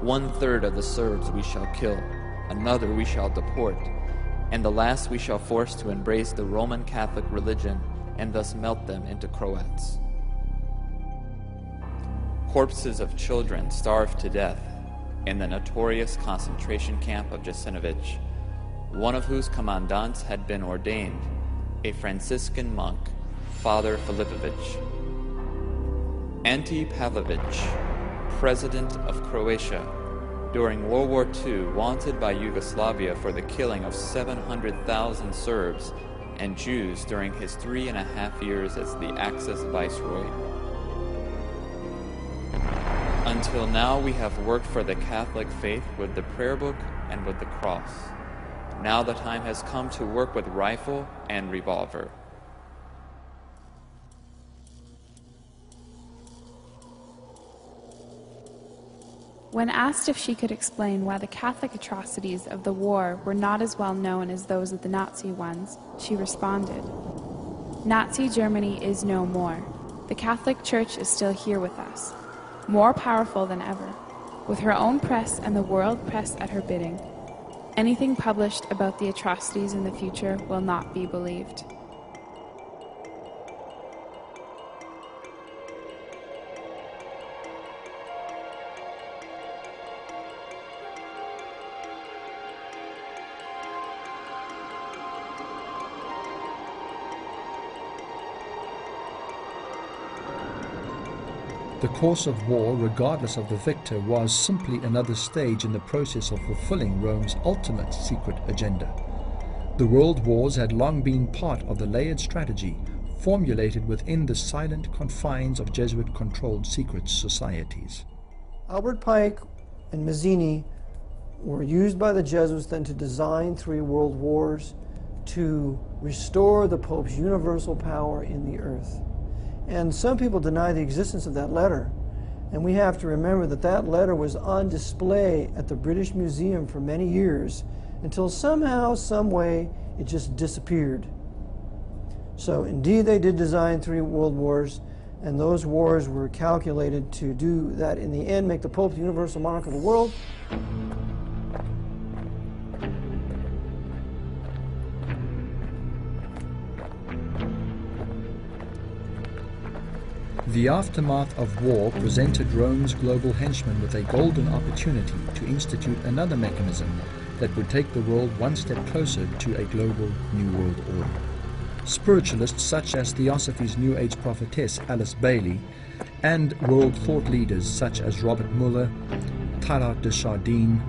One-third of the Serbs we shall kill, another we shall deport, and the last we shall force to embrace the Roman Catholic religion and thus melt them into Croats. Corpses of children starved to death in the notorious concentration camp of Jasenovac, one of whose commandants had been ordained, a Franciscan monk, Father Filipovich. Ante Pavlovich, President of Croatia, during World War II, wanted by Yugoslavia for the killing of 700,000 Serbs and Jews during his 3.5 years as the Axis Viceroy. Until now, we have worked for the Catholic faith with the prayer book and with the cross. Now the time has come to work with rifle and revolver. When asked if she could explain why the Catholic atrocities of the war were not as well known as those of the Nazi ones, she responded, "Nazi Germany is no more. The Catholic Church is still here with us, more powerful than ever, with her own press and the world press at her bidding. Anything published about the atrocities in the future will not be believed." The course of war, regardless of the victor, was simply another stage in the process of fulfilling Rome's ultimate secret agenda. The world wars had long been part of the layered strategy formulated within the silent confines of Jesuit-controlled secret societies. Albert Pike and Mazzini were used by the Jesuits then to design 3 world wars to restore the Pope's universal power in the earth. And some people deny the existence of that letter. And we have to remember that that letter was on display at the British Museum for many years until somehow, some way, it just disappeared. So indeed they did design 3 world wars, and those wars were calculated to do that in the end, make the Pope the universal monarch of the world. The aftermath of war presented Rome's global henchmen with a golden opportunity to institute another mechanism that would take the world one step closer to a global New World Order. Spiritualists such as Theosophy's New Age prophetess Alice Bailey and world thought leaders such as Robert Muller, Teilhard de Chardin,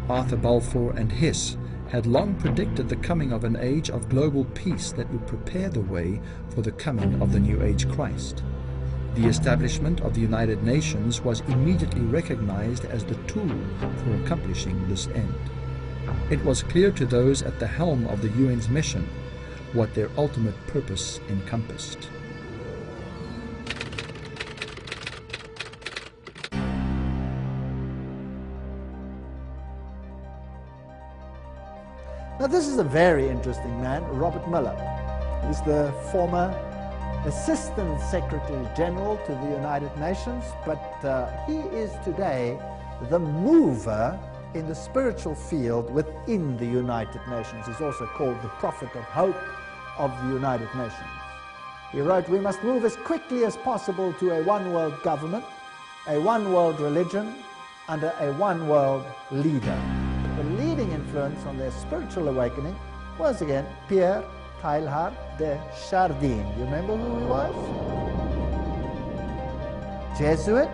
Arthur Balfour and Hess had long predicted the coming of an age of global peace that would prepare the way for the coming of the New Age Christ. The establishment of the United Nations was immediately recognized as the tool for accomplishing this end. It was clear to those at the helm of the UN's mission what their ultimate purpose encompassed. Now this is a very interesting man, Robert Muller. He's the former Assistant Secretary General to the United Nations, but he is today the mover in the spiritual field within the United Nations. He's also called the Prophet of Hope of the United Nations. He wrote, "We must move as quickly as possible to a one-world government, a one-world religion, under a one-world leader." The leading influence on their spiritual awakening was again Pierre Teilhard de Chardin. You remember who he was? Jesuit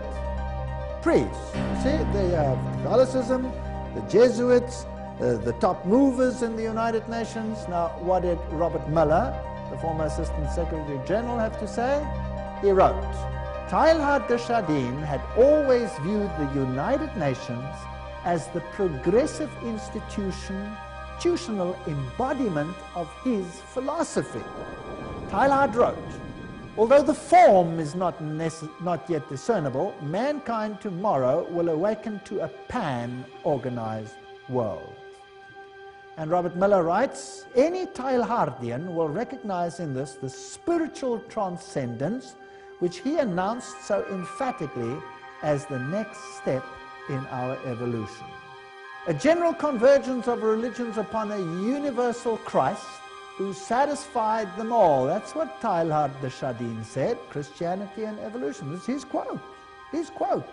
priest. You see, they have Catholicism, the Jesuits, the top movers in the United Nations. Now, what did Robert Muller, the former Assistant Secretary General, have to say? He wrote, "Teilhard de Chardin had always viewed the United Nations as the progressive institutional embodiment of his philosophy." Teilhard wrote, "Although the form is not yet discernible, mankind tomorrow will awaken to a pan-organized world." And Robert Muller writes, "Any Teilhardian will recognize in this the spiritual transcendence which he announced so emphatically as the next step in our evolution. A general convergence of religions upon a universal Christ who satisfied them all." That's what Teilhard de Chardin said, Christianity and evolution. This is his quote. His quote.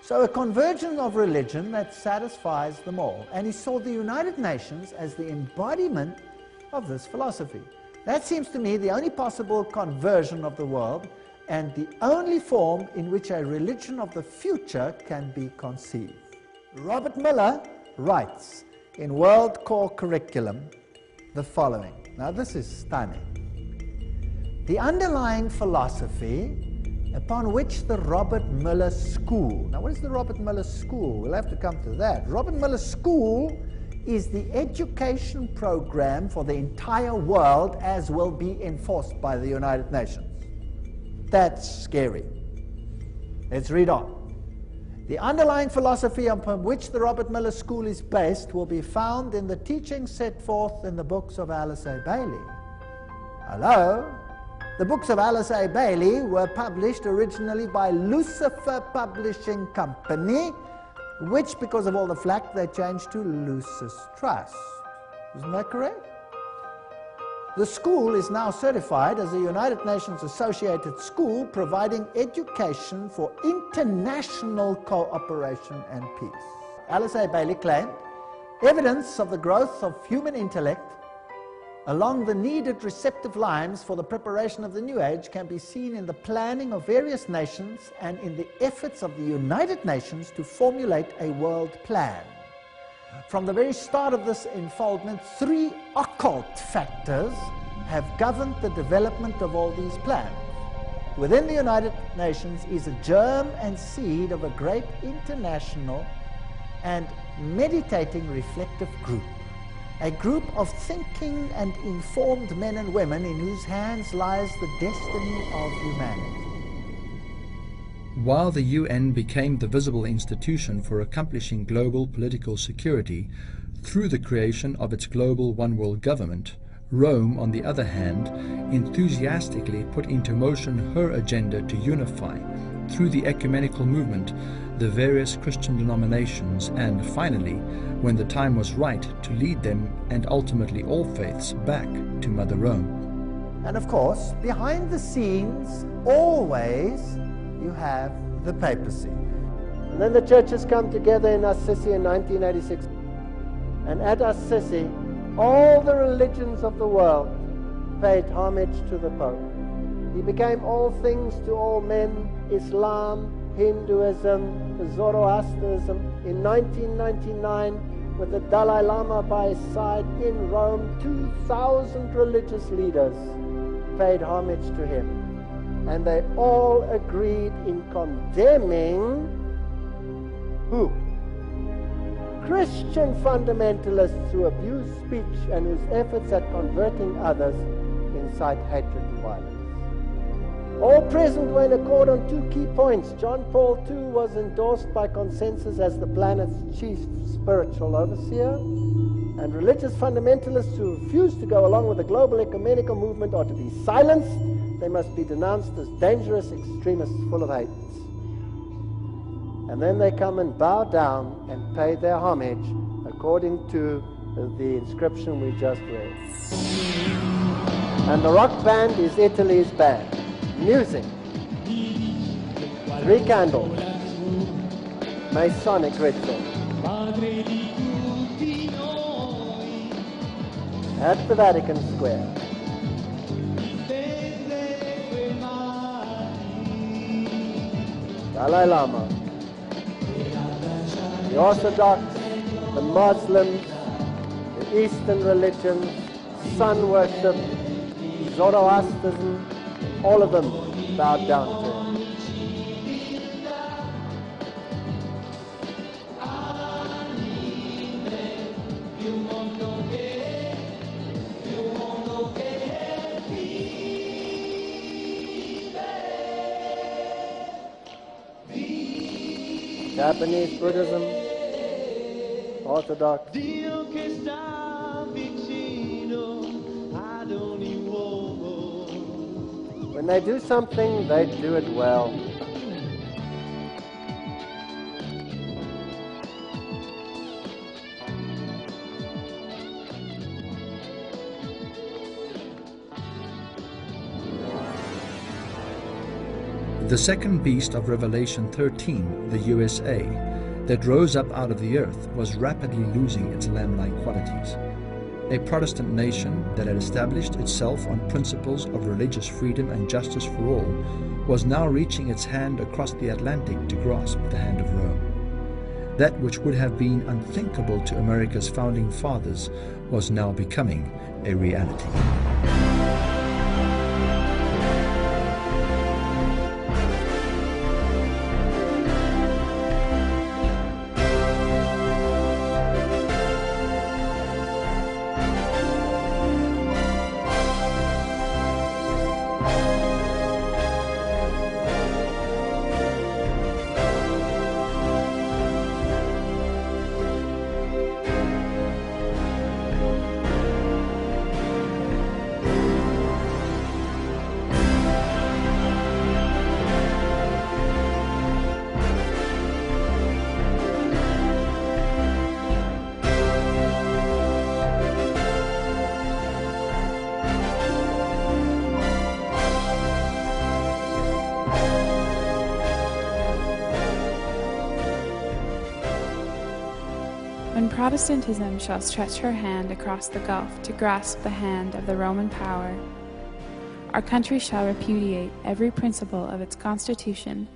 So a convergence of religion that satisfies them all. And he saw the United Nations as the embodiment of this philosophy. That seems to me the only possible conversion of the world and the only form in which a religion of the future can be conceived. Robert Muller writes in World Core Curriculum the following. Now this is stunning. "The underlying philosophy upon which the Robert Muller School," now what is the Robert Muller School? We'll have to come to that. Robert Muller School is the education program for the entire world as will be enforced by the United Nations. That's scary. Let's read on. "The underlying philosophy upon which the Robert Muller School is based will be found in the teachings set forth in the books of Alice A. Bailey." Hello? The books of Alice A. Bailey were published originally by Lucifer Publishing Company, which, because of all the flack, they changed to Lucis Trust. Isn't that correct? The school is now certified as a United Nations associated school providing education for international cooperation and peace. Alice A. Bailey claimed evidence of the growth of human intellect along the needed receptive lines for the preparation of the New Age can be seen in the planning of various nations and in the efforts of the United Nations to formulate a world plan. From the very start of this unfoldment, three occult factors have governed the development of all these plans. Within the United Nations is a germ and seed of a great international and meditating reflective group. A group of thinking and informed men and women in whose hands lies the destiny of humanity. While the UN became the visible institution for accomplishing global political security through the creation of its global one-world government, Rome, on the other hand, enthusiastically put into motion her agenda to unify, through the ecumenical movement, the various Christian denominations, and finally, when the time was right, to lead them and ultimately all faiths back to Mother Rome. And of course, behind the scenes, always, you have the papacy. And then the churches come together in Assisi in 1986. And at Assisi, all the religions of the world paid homage to the Pope. He became all things to all men: Islam, Hinduism, Zoroastrianism. In 1999, with the Dalai Lama by his side in Rome, 2,000 religious leaders paid homage to him. And they all agreed in condemning who? Christian fundamentalists who abuse speech and whose efforts at converting others incite hatred and violence. All present were in accord on two key points. John Paul II was endorsed by consensus as the planet's chief spiritual overseer, and religious fundamentalists who refuse to go along with the global ecumenical movement are to be silenced. They must be denounced as dangerous extremists full of hate. And then they come and bow down and pay their homage according to the inscription we just read. And the rock band is Italy's band. Music. 3 candles. Masonic ritual. At the Vatican Square. Dalai Lama. The Orthodox, the Muslims, the Eastern religions, sun worship, Zoroastrianism, all of them bowed down to him. Japanese Buddhism, Orthodox. When they do something, they do it well. The second beast of Revelation 13, the USA, that rose up out of the earth, was rapidly losing its lamb-like qualities. A Protestant nation that had established itself on principles of religious freedom and justice for all was now reaching its hand across the Atlantic to grasp the hand of Rome. That which would have been unthinkable to America's founding fathers was now becoming a reality. Protestantism shall stretch her hand across the gulf to grasp the hand of the Roman power. Our country shall repudiate every principle of its constitution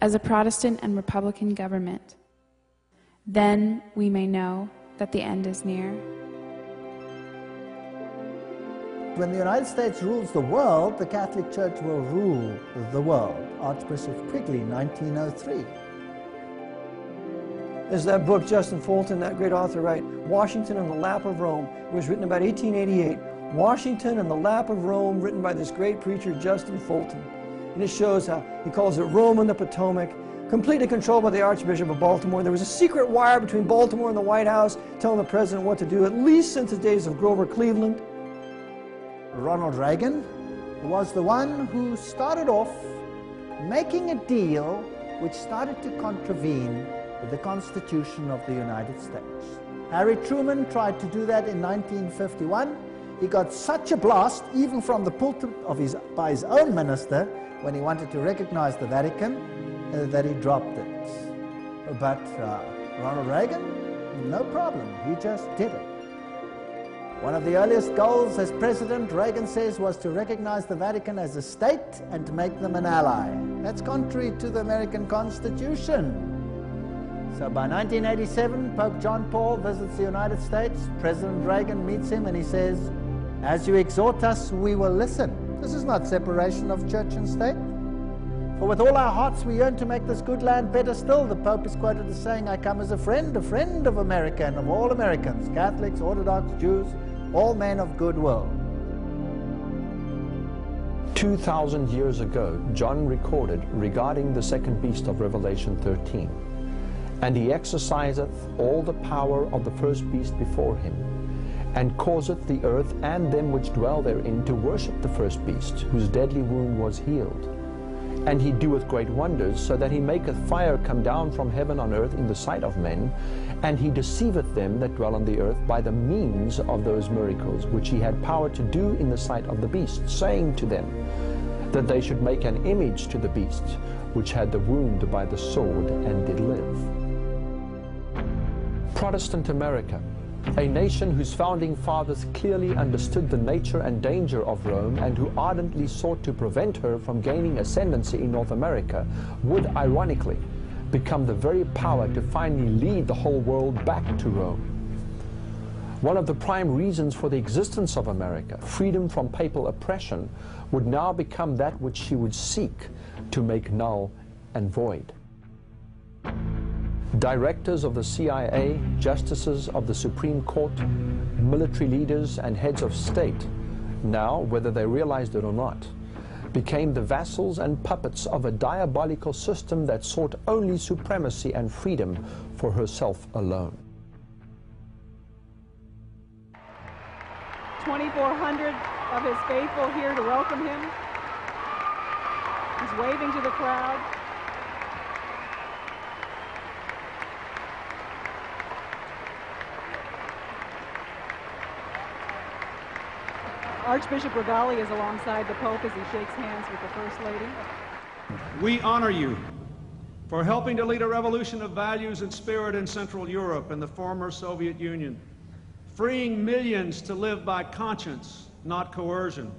as a Protestant and Republican government. Then we may know that the end is near. When the United States rules the world, the Catholic Church will rule the world. Archbishop Quigley, 1903. There's that book, Justin Fulton, that great author, right? Washington in the Lap of Rome. It was written about 1888. Washington in the Lap of Rome, written by this great preacher, Justin Fulton. And it shows how he calls it Rome on the Potomac, completely controlled by the Archbishop of Baltimore. There was a secret wire between Baltimore and the White House telling the president what to do, at least since the days of Grover Cleveland. Ronald Reagan was the one who started off making a deal which started to contravene the Constitution of the United States. Harry Truman tried to do that in 1951. He got such a blast, even from the pulpit by his own minister, when he wanted to recognize the Vatican, that he dropped it. But Ronald Reagan, no problem, he just did it. One of the earliest goals as president, Reagan says, was to recognize the Vatican as a state and to make them an ally. That's contrary to the American Constitution. So by 1987, Pope John Paul visits the United States. President Reagan meets him and he says, "As you exhort us, we will listen." This is not separation of church and state. "For with all our hearts we yearn to make this good land better still." The Pope is quoted as saying, "I come as a friend of America and of all Americans, Catholics, Orthodox, Jews, all men of goodwill." 2,000 years ago, John recorded regarding the second beast of Revelation 13. "And he exerciseth all the power of the first beast before him, and causeth the earth and them which dwell therein to worship the first beast, whose deadly wound was healed. And he doeth great wonders, so that he maketh fire come down from heaven on earth in the sight of men, and he deceiveth them that dwell on the earth by the means of those miracles which he had power to do in the sight of the beast, saying to them that they should make an image to the beast, which had the wound by the sword and did live." Protestant America, a nation whose founding fathers clearly understood the nature and danger of Rome and who ardently sought to prevent her from gaining ascendancy in North America, would ironically become the very power to finally lead the whole world back to Rome. One of the prime reasons for the existence of America, freedom from papal oppression, would now become that which she would seek to make null and void. Directors of the CIA, justices of the Supreme Court, military leaders and heads of state, now, whether they realized it or not, became the vassals and puppets of a diabolical system that sought only supremacy and freedom for herself alone. 2,400 of his faithful here to welcome him. He's waving to the crowd. Archbishop Regali is alongside the Pope as he shakes hands with the First Lady. We honor you for helping to lead a revolution of values and spirit in Central Europe and the former Soviet Union, freeing millions to live by conscience, not coercion,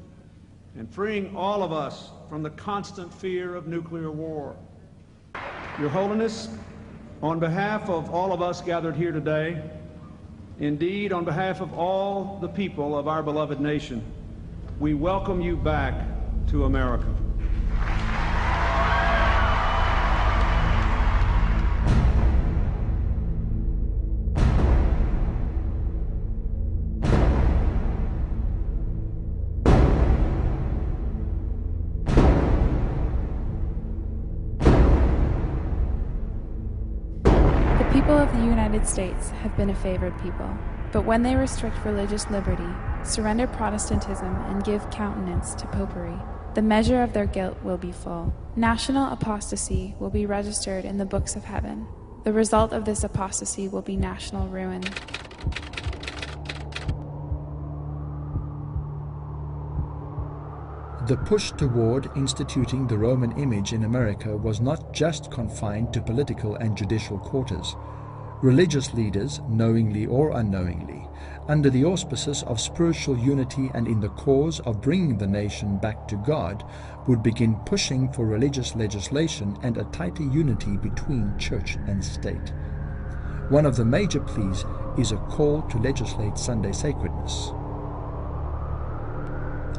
and freeing all of us from the constant fear of nuclear war. Your Holiness, on behalf of all of us gathered here today, indeed on behalf of all the people of our beloved nation, we welcome you back to America. The people of the United States have been a favored people, but when they restrict religious liberty, surrender Protestantism, and give countenance to popery, the measure of their guilt will be full. National apostasy will be registered in the books of heaven. The result of this apostasy will be national ruin. The push toward instituting the Roman image in America was not just confined to political and judicial quarters. Religious leaders, knowingly or unknowingly, under the auspices of spiritual unity and in the cause of bringing the nation back to God, would begin pushing for religious legislation and a tighter unity between church and state. One of the major pleas is a call to legislate Sunday sacredness.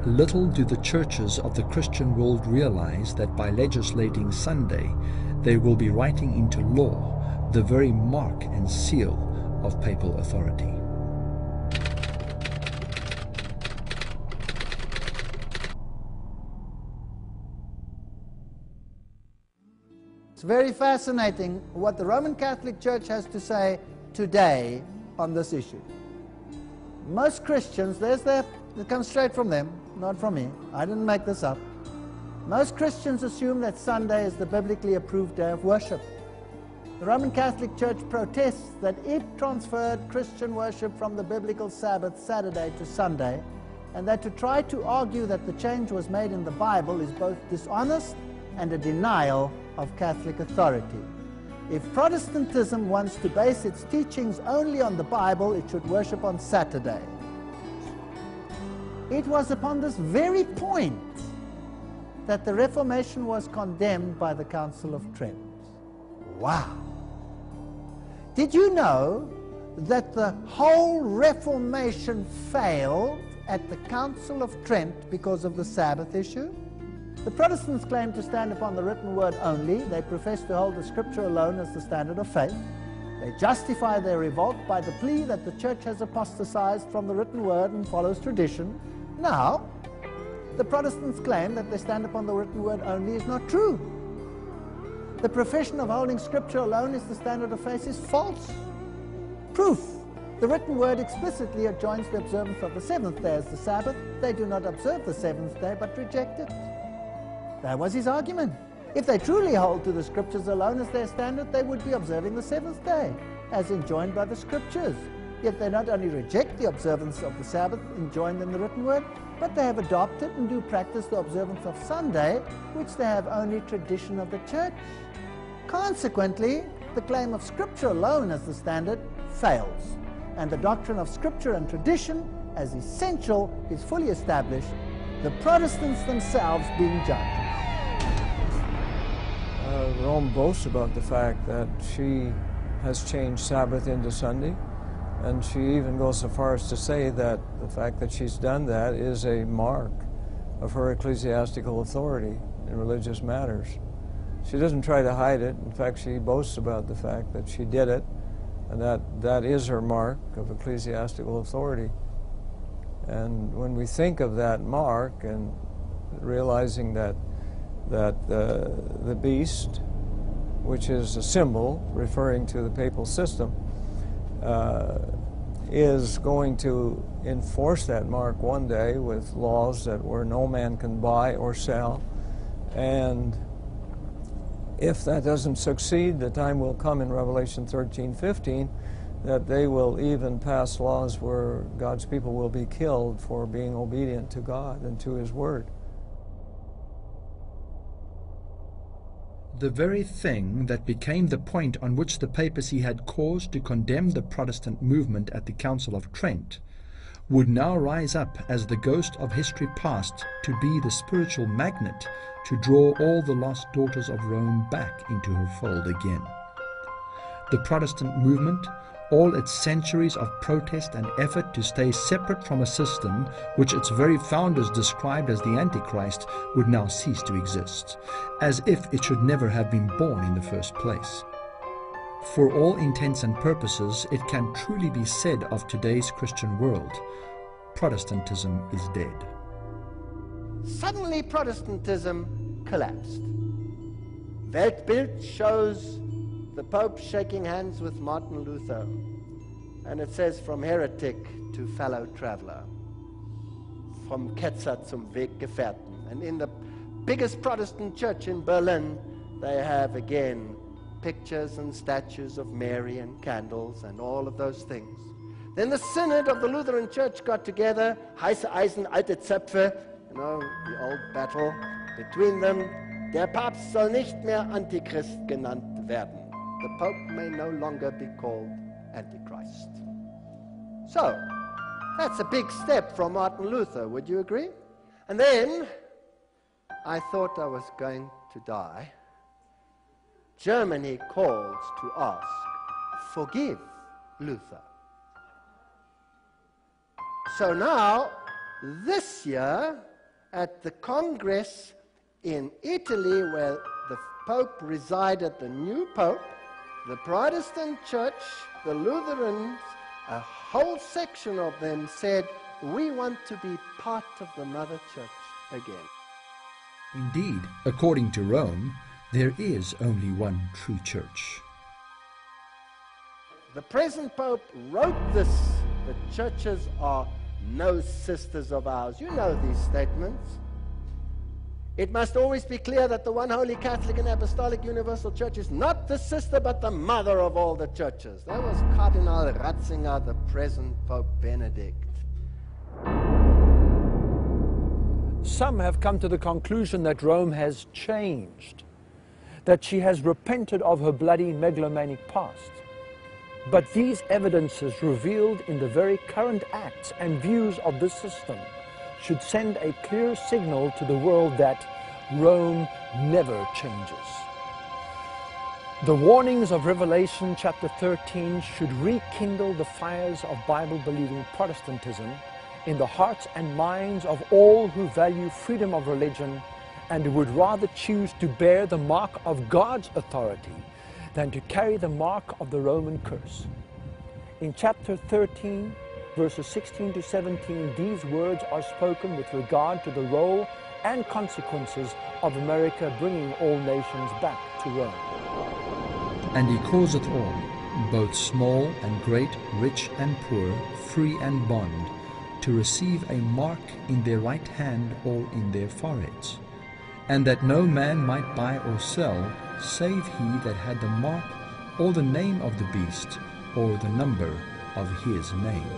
Little do the churches of the Christian world realize that by legislating Sunday, they will be writing into law the very mark and seal of papal authority. It's very fascinating what the Roman Catholic Church has to say today on this issue. Most Christians, it comes straight from them, not from me. I didn't make this up. Most Christians assume that Sunday is the biblically approved day of worship. The Roman Catholic Church protests that it transferred Christian worship from the biblical Sabbath, Saturday, to Sunday, and that to try to argue that the change was made in the Bible is both dishonest and a denial of Catholic authority. If Protestantism wants to base its teachings only on the Bible, it should worship on Saturday. It was upon this very point that the Reformation was condemned by the Council of Trent. Wow! Did you know that the whole Reformation failed at the Council of Trent because of the Sabbath issue? The Protestants claim to stand upon the written word only. They profess to hold the Scripture alone as the standard of faith. They justify their revolt by the plea that the Church has apostatized from the written word and follows tradition. Now, the Protestants claim that they stand upon the written word only is not true. The profession of holding Scripture alone as the standard of faith is false. Proof. The written word explicitly adjoins the observance of the seventh day as the Sabbath. They do not observe the seventh day, but reject it. That was his argument. If they truly hold to the Scriptures alone as their standard, they would be observing the seventh day, as enjoined by the Scriptures. Yet they not only reject the observance of the Sabbath enjoined in the written word, but they have adopted and do practice the observance of Sunday, which they have only tradition of the Church. Consequently, the claim of Scripture alone as the standard fails, and the doctrine of Scripture and tradition as essential is fully established, the Protestants themselves being judged. Rome boasts about the fact that she has changed Sabbath into Sunday, and she even goes so far as to say that the fact that she's done that is a mark of her ecclesiastical authority in religious matters. She doesn't try to hide it. In fact, she boasts about the fact that she did it, and that is her mark of ecclesiastical authority. And when we think of that mark and realizing that the beast, which is a symbol referring to the papal system, is going to enforce that mark one day with laws that where no man can buy or sell, and if that doesn't succeed, the time will come in Revelation 13:15 that they will even pass laws where God's people will be killed for being obedient to God and to His Word. The very thing that became the point on which the papacy had cause to condemn the Protestant movement at the Council of Trent would now rise up as the ghost of history past to be the spiritual magnet to draw all the lost daughters of Rome back into her fold again. The Protestant movement, all its centuries of protest and effort to stay separate from a system which its very founders described as the Antichrist, would now cease to exist, as if it should never have been born in the first place. For all intents and purposes, it can truly be said of today's Christian world, Protestantism is dead. Suddenly Protestantism collapsed. Weltbild shows the Pope shaking hands with Martin Luther, and it says from heretic to fellow traveler, from Ketzer zum Weggefährten. And in the biggest Protestant church in Berlin, they have again pictures and statues of Mary and candles and all of those things. Then the Synod of the Lutheran Church got together, heiße Eisen, alte Zöpfe, you know, the old battle between them. Der Papst soll nicht mehr Antichrist genannt werden. The Pope may no longer be called Antichrist. So, that's a big step from Martin Luther, would you agree? And then, I thought I was going to die. Germany calls to ask, forgive Luther. So now, this year, at the Congress in Italy, where the Pope resided, the new Pope, the Protestant Church, the Lutherans, a whole section of them said, we want to be part of the Mother Church again. Indeed, according to Rome, there is only one true church. The present Pope wrote this, the churches are no sisters of ours. You know these statements. It must always be clear that the one holy Catholic and Apostolic Universal Church is not the sister but the mother of all the churches. That was Cardinal Ratzinger, the present Pope Benedict. Some have come to the conclusion that Rome has changed, that she has repented of her bloody megalomaniac past. But these evidences revealed in the very current acts and views of this system should send a clear signal to the world that Rome never changes. The warnings of Revelation chapter 13 should rekindle the fires of Bible-believing Protestantism in the hearts and minds of all who value freedom of religion and would rather choose to bear the mark of God's authority than to carry the mark of the Roman curse. In chapter 13, verses 16 to 17, these words are spoken with regard to the role and consequences of America bringing all nations back to Rome. And he causeth all, both small and great, rich and poor, free and bond, to receive a mark in their right hand or in their foreheads, and that no man might buy or sell, save he that had the mark or the name of the beast or the number of his name.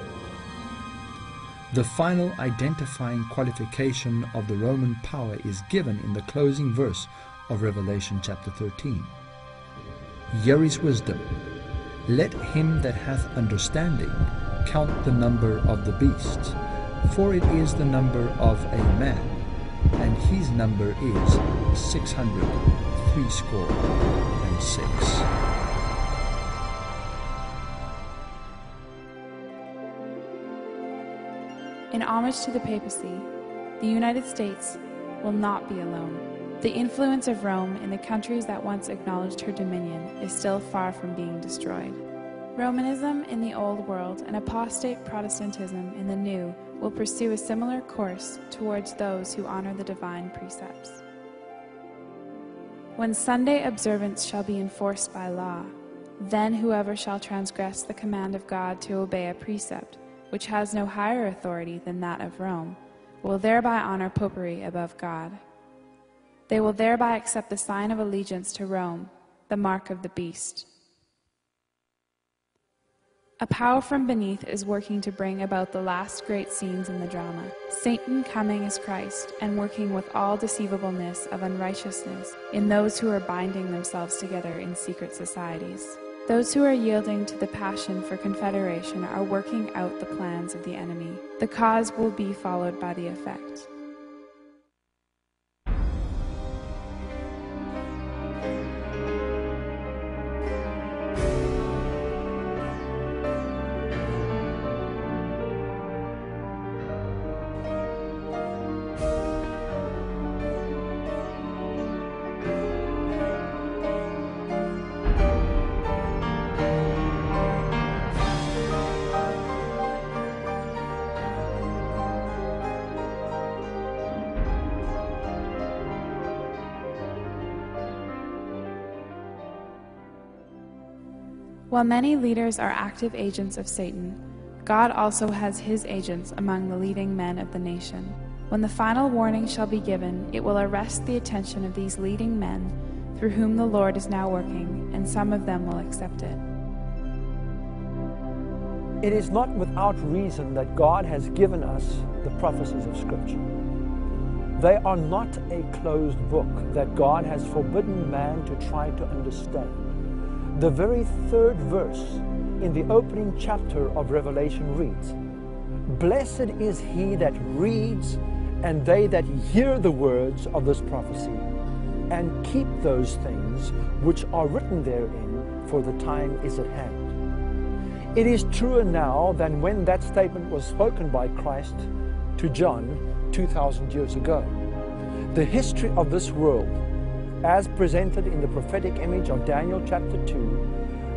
The final identifying qualification of the Roman power is given in the closing verse of Revelation chapter 13. Here is wisdom. Let him that hath understanding count the number of the beast, for it is the number of a man, and his number is 666. In homage to the papacy, the United States will not be alone. The influence of Rome in the countries that once acknowledged her dominion is still far from being destroyed. Romanism in the Old World and apostate Protestantism in the New will pursue a similar course towards those who honor the divine precepts. When Sunday observance shall be enforced by law, then whoever shall transgress the command of God to obey a precept, which has no higher authority than that of Rome, will thereby honor popery above God. They will thereby accept the sign of allegiance to Rome, the mark of the beast. A power from beneath is working to bring about the last great scenes in the drama. Satan coming as Christ and working with all deceivableness of unrighteousness in those who are binding themselves together in secret societies. Those who are yielding to the passion for confederation are working out the plans of the enemy. The cause will be followed by the effect. While many leaders are active agents of Satan, God also has his agents among the leading men of the nation. When the final warning shall be given, it will arrest the attention of these leading men through whom the Lord is now working, and some of them will accept it. It is not without reason that God has given us the prophecies of Scripture. They are not a closed book that God has forbidden man to try to understand. The very third verse in the opening chapter of Revelation reads, "Blessed is he that reads, and they that hear the words of this prophecy, and keep those things which are written therein, for the time is at hand." It is truer now than when that statement was spoken by Christ to John 2,000 years ago. The history of this world, as presented in the prophetic image of Daniel chapter 2,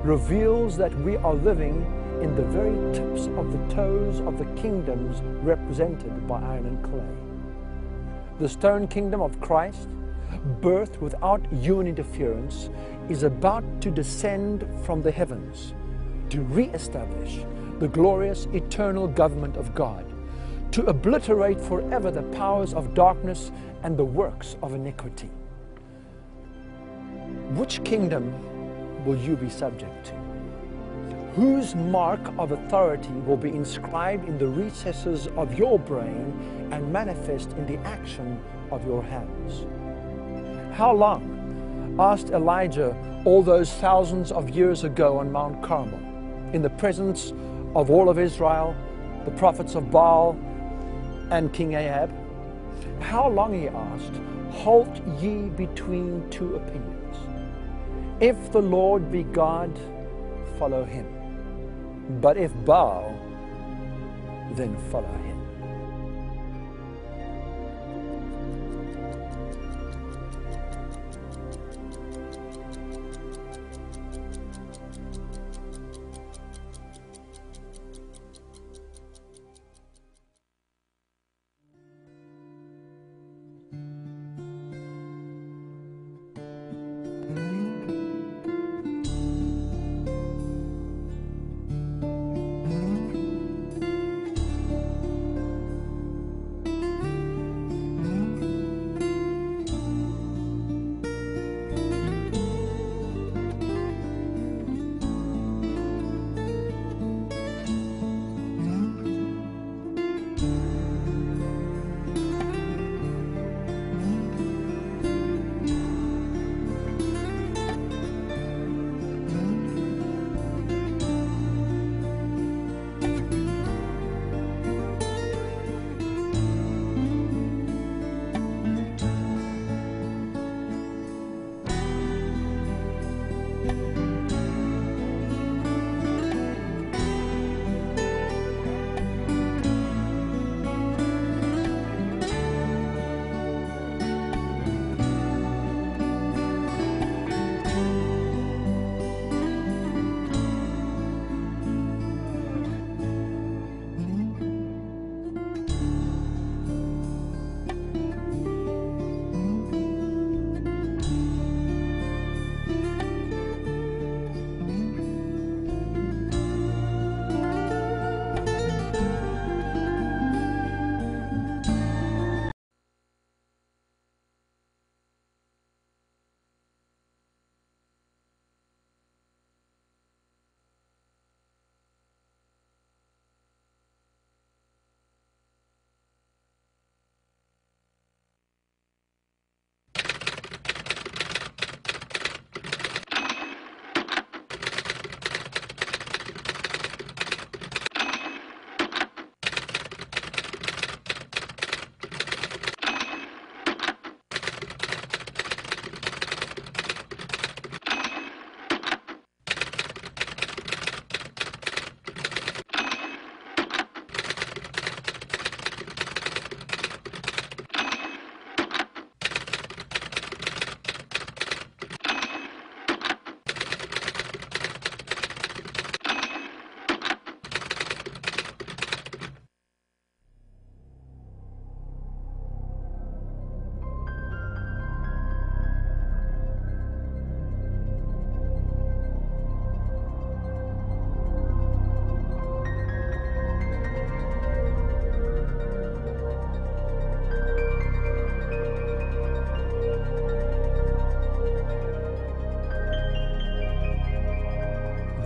reveals that we are living in the very tips of the toes of the kingdoms represented by iron and clay. The stone kingdom of Christ, birthed without human interference, is about to descend from the heavens to re-establish the glorious eternal government of God, to obliterate forever the powers of darkness and the works of iniquity. Which kingdom will you be subject to? Whose mark of authority will be inscribed in the recesses of your brain and manifest in the action of your hands? How long, asked Elijah all those thousands of years ago on Mount Carmel, in the presence of all of Israel, the prophets of Baal, and King Ahab? How long, he asked, halt ye between two opinions? If the Lord be God, follow him. But if Baal, then follow him.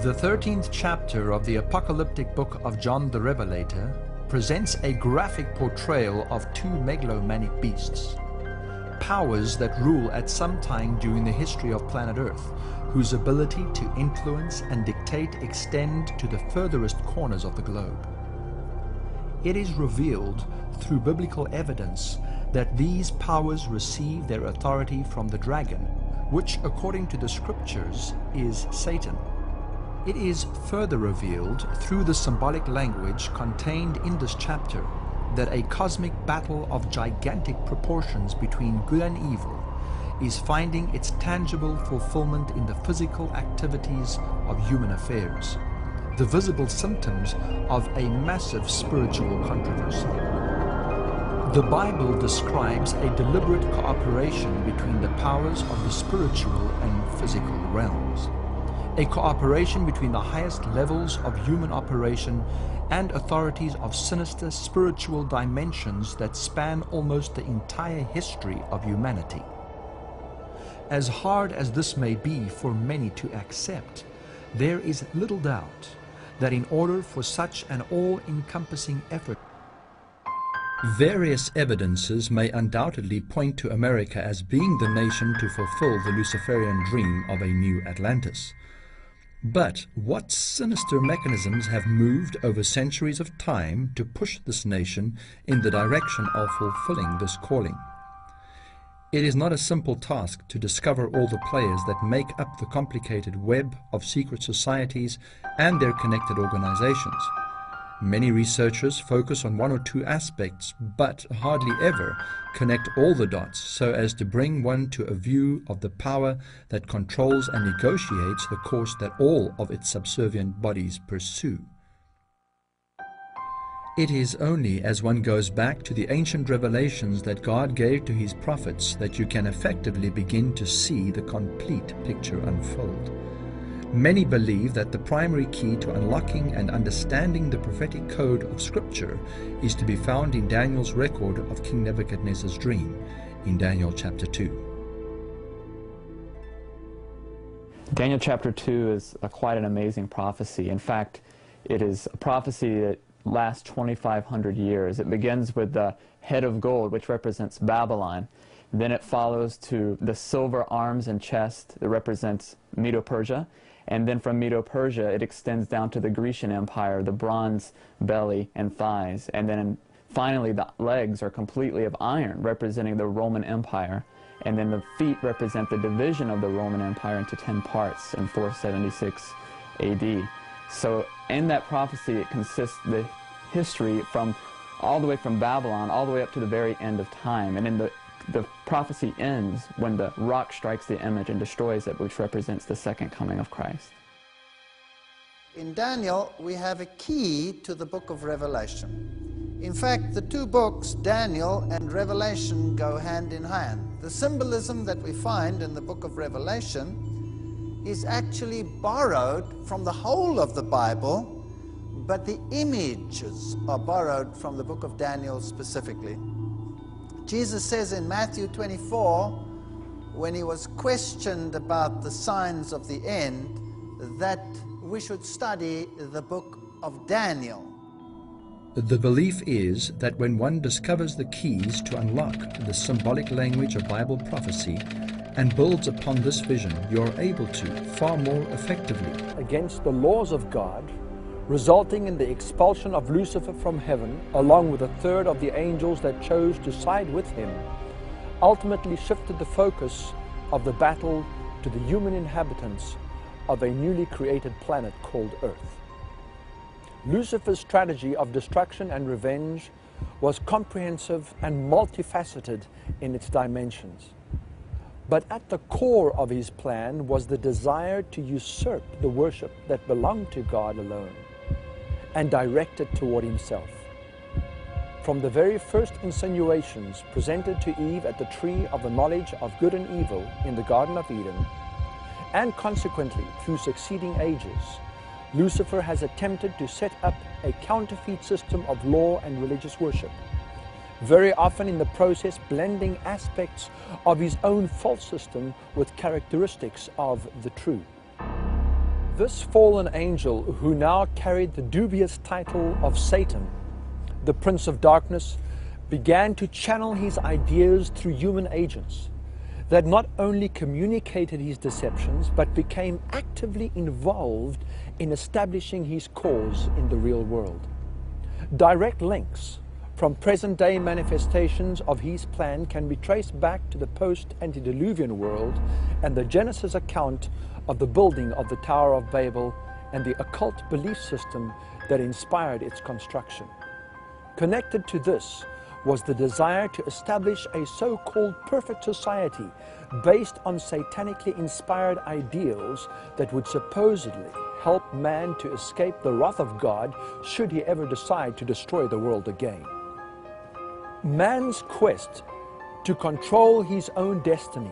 The 13th chapter of the apocalyptic book of John the Revelator presents a graphic portrayal of two megalomaniac beasts, powers that rule at some time during the history of planet Earth, whose ability to influence and dictate extend to the furthest corners of the globe. It is revealed through biblical evidence that these powers receive their authority from the dragon, which, according to the scriptures, is Satan. It is further revealed through the symbolic language contained in this chapter that a cosmic battle of gigantic proportions between good and evil is finding its tangible fulfillment in the physical activities of human affairs, the visible symptoms of a massive spiritual controversy. The Bible describes a deliberate cooperation between the powers of the spiritual and physical realms, a cooperation between the highest levels of human operation and authorities of sinister spiritual dimensions that span almost the entire history of humanity. As hard as this may be for many to accept, there is little doubt that in order for such an all-encompassing effort, various evidences may undoubtedly point to America as being the nation to fulfill the Luciferian dream of a new Atlantis. But what sinister mechanisms have moved over centuries of time to push this nation in the direction of fulfilling this calling? It is not a simple task to discover all the players that make up the complicated web of secret societies and their connected organizations. Many researchers focus on one or two aspects, but hardly ever connect all the dots so as to bring one to a view of the power that controls and negotiates the course that all of its subservient bodies pursue. It is only as one goes back to the ancient revelations that God gave to his prophets that you can effectively begin to see the complete picture unfold. Many believe that the primary key to unlocking and understanding the prophetic code of Scripture is to be found in Daniel's record of King Nebuchadnezzar's dream in Daniel chapter 2. Daniel chapter 2 is quite an amazing prophecy. In fact, it is a prophecy that lasts 2,500 years. It begins with the head of gold, which represents Babylon. Then it follows to the silver arms and chest that represents Medo-Persia. And then from Medo-Persia, it extends down to the Grecian Empire, the bronze belly and thighs. And then finally, the legs are completely of iron, representing the Roman Empire. And then the feet represent the division of the Roman Empire into 10 parts in 476 AD. So in that prophecy, it consists the history from all the way from Babylon, all the way up to the very end of time. And in the prophecy ends when the rock strikes the image and destroys it, which represents the second coming of Christ. In Daniel, we have a key to the book of Revelation. In fact, the two books, Daniel and Revelation, go hand in hand. The symbolism that we find in the book of Revelation is actually borrowed from the whole of the Bible, but the images are borrowed from the book of Daniel specifically. Jesus says in Matthew 24, when he was questioned about the signs of the end, that we should study the book of Daniel. The belief is that when one discovers the keys to unlock the symbolic language of Bible prophecy and builds upon this vision, you are able to, far more effectively, against the laws of God, resulting in the expulsion of Lucifer from heaven, along with a third of the angels that chose to side with him, ultimately shifted the focus of the battle to the human inhabitants of a newly created planet called Earth. Lucifer's strategy of destruction and revenge was comprehensive and multifaceted in its dimensions. But at the core of his plan was the desire to usurp the worship that belonged to God alone and direct it toward himself. From the very first insinuations presented to Eve at the tree of the knowledge of good and evil in the Garden of Eden, and consequently through succeeding ages, Lucifer has attempted to set up a counterfeit system of law and religious worship, very often in the process blending aspects of his own false system with characteristics of the true. This fallen angel, who now carried the dubious title of Satan, the Prince of Darkness, began to channel his ideas through human agents that not only communicated his deceptions, but became actively involved in establishing his cause in the real world. Direct links from present-day manifestations of his plan can be traced back to the post-antediluvian world and the Genesis account of the building of the Tower of Babel and the occult belief system that inspired its construction. Connected to this was the desire to establish a so-called perfect society based on satanically inspired ideals that would supposedly help man to escape the wrath of God should he ever decide to destroy the world again. Man's quest to control his own destiny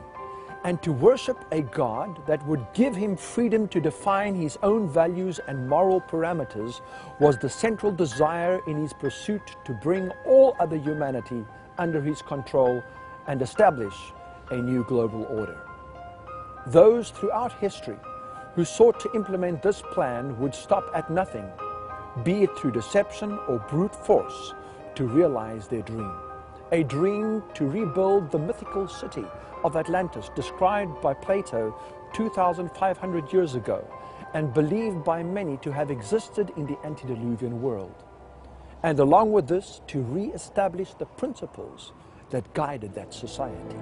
and to worship a God that would give him freedom to define his own values and moral parameters was the central desire in his pursuit to bring all other humanity under his control and establish a new global order. Those throughout history who sought to implement this plan would stop at nothing, be it through deception or brute force, to realize their dream. A dream to rebuild the mythical city of Atlantis, described by Plato 2,500 years ago and believed by many to have existed in the antediluvian world. And along with this, to re-establish the principles that guided that society.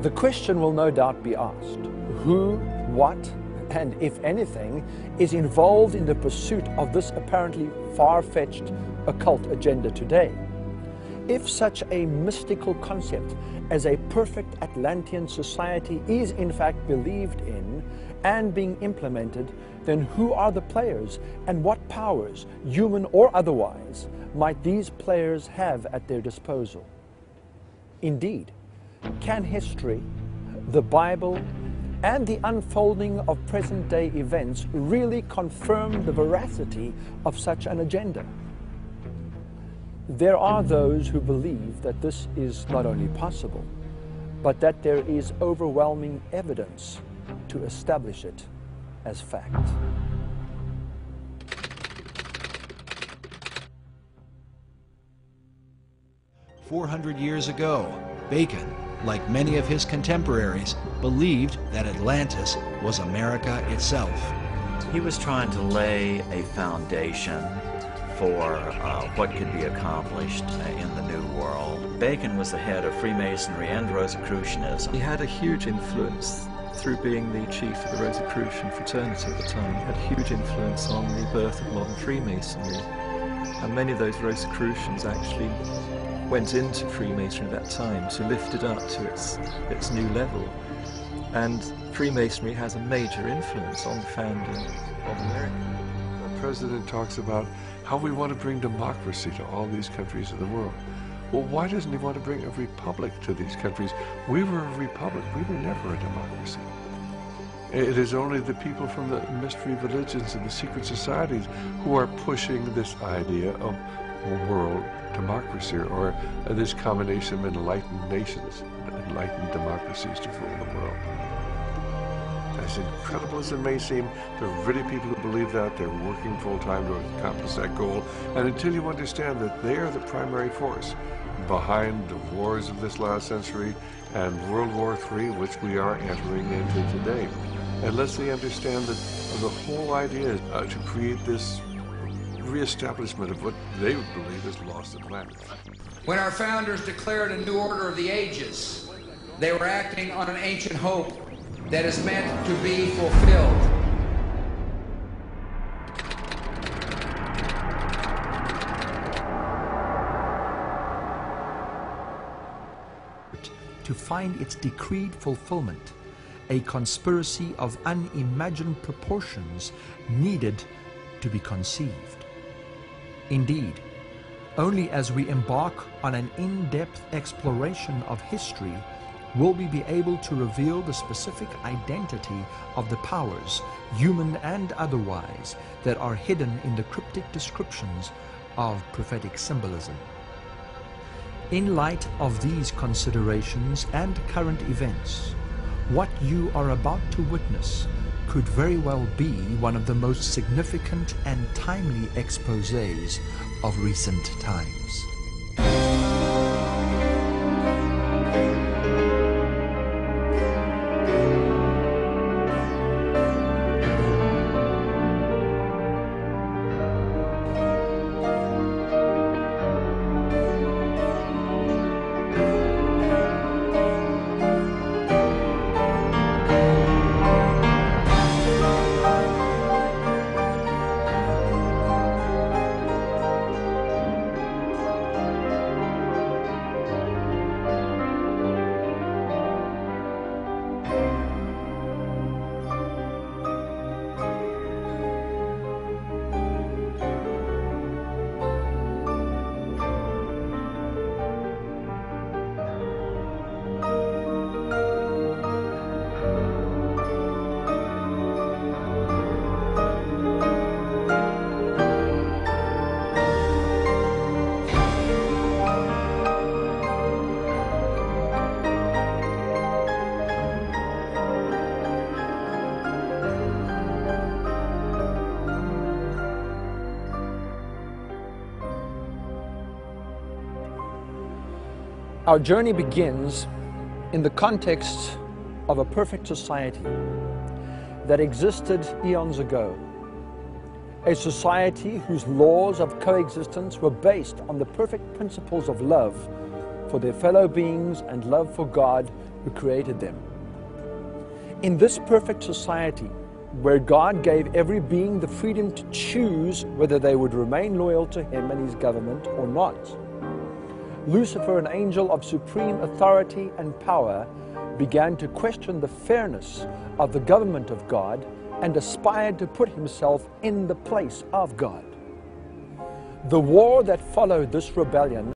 The question will no doubt be asked: who, what, and if anything, is involved in the pursuit of this apparently far-fetched occult agenda today? If such a mystical concept as a perfect Atlantean society is in fact believed in and being implemented, then who are the players and what powers, human or otherwise, might these players have at their disposal? Indeed, can history, the Bible, and the unfolding of present-day events really confirm the veracity of such an agenda? There are those who believe that this is not only possible, but that there is overwhelming evidence to establish it as fact. "400 years ago, Bacon, like many of his contemporaries, believed that Atlantis was America itself. He was trying to lay a foundation for what could be accomplished in the New World. Bacon was the head of Freemasonry and Rosicrucianism. He had a huge influence through being the chief of the Rosicrucian fraternity at the time. He had a huge influence on the birth of modern Freemasonry. And many of those Rosicrucians actually went into Freemasonry at that time to lift it up to its new level. And Freemasonry has a major influence on the founding of America. The president talks about how we want to bring democracy to all these countries of the world. Well, why doesn't he want to bring a republic to these countries? We were a republic. We were never a democracy. It is only the people from the mystery religions and the secret societies who are pushing this idea of world democracy, or this combination of enlightened nations, enlightened democracies to rule the world. As incredible as it may seem, there are really people who believe that. They're working full-time to accomplish that goal. And until you understand that they are the primary force behind the wars of this last century and World War III, which we are entering into today, unless they understand that the whole idea is to create this reestablishment of what they would believe is lost Atlantis. When our founders declared a new order of the ages, they were acting on an ancient hope that is meant to be fulfilled. To find its decreed fulfillment, a conspiracy of unimagined proportions needed to be conceived. Indeed, only as we embark on an in-depth exploration of history will we be able to reveal the specific identity of the powers, human and otherwise, that are hidden in the cryptic descriptions of prophetic symbolism. In light of these considerations and current events, what you are about to witness could very well be one of the most significant and timely exposés of recent times. Our journey begins in the context of a perfect society that existed eons ago. A society whose laws of coexistence were based on the perfect principles of love for their fellow beings and love for God who created them. In this perfect society, where God gave every being the freedom to choose whether they would remain loyal to Him and His government or not, Lucifer, an angel of supreme authority and power, began to question the fairness of the government of God and aspired to put himself in the place of God. The war that followed this rebellion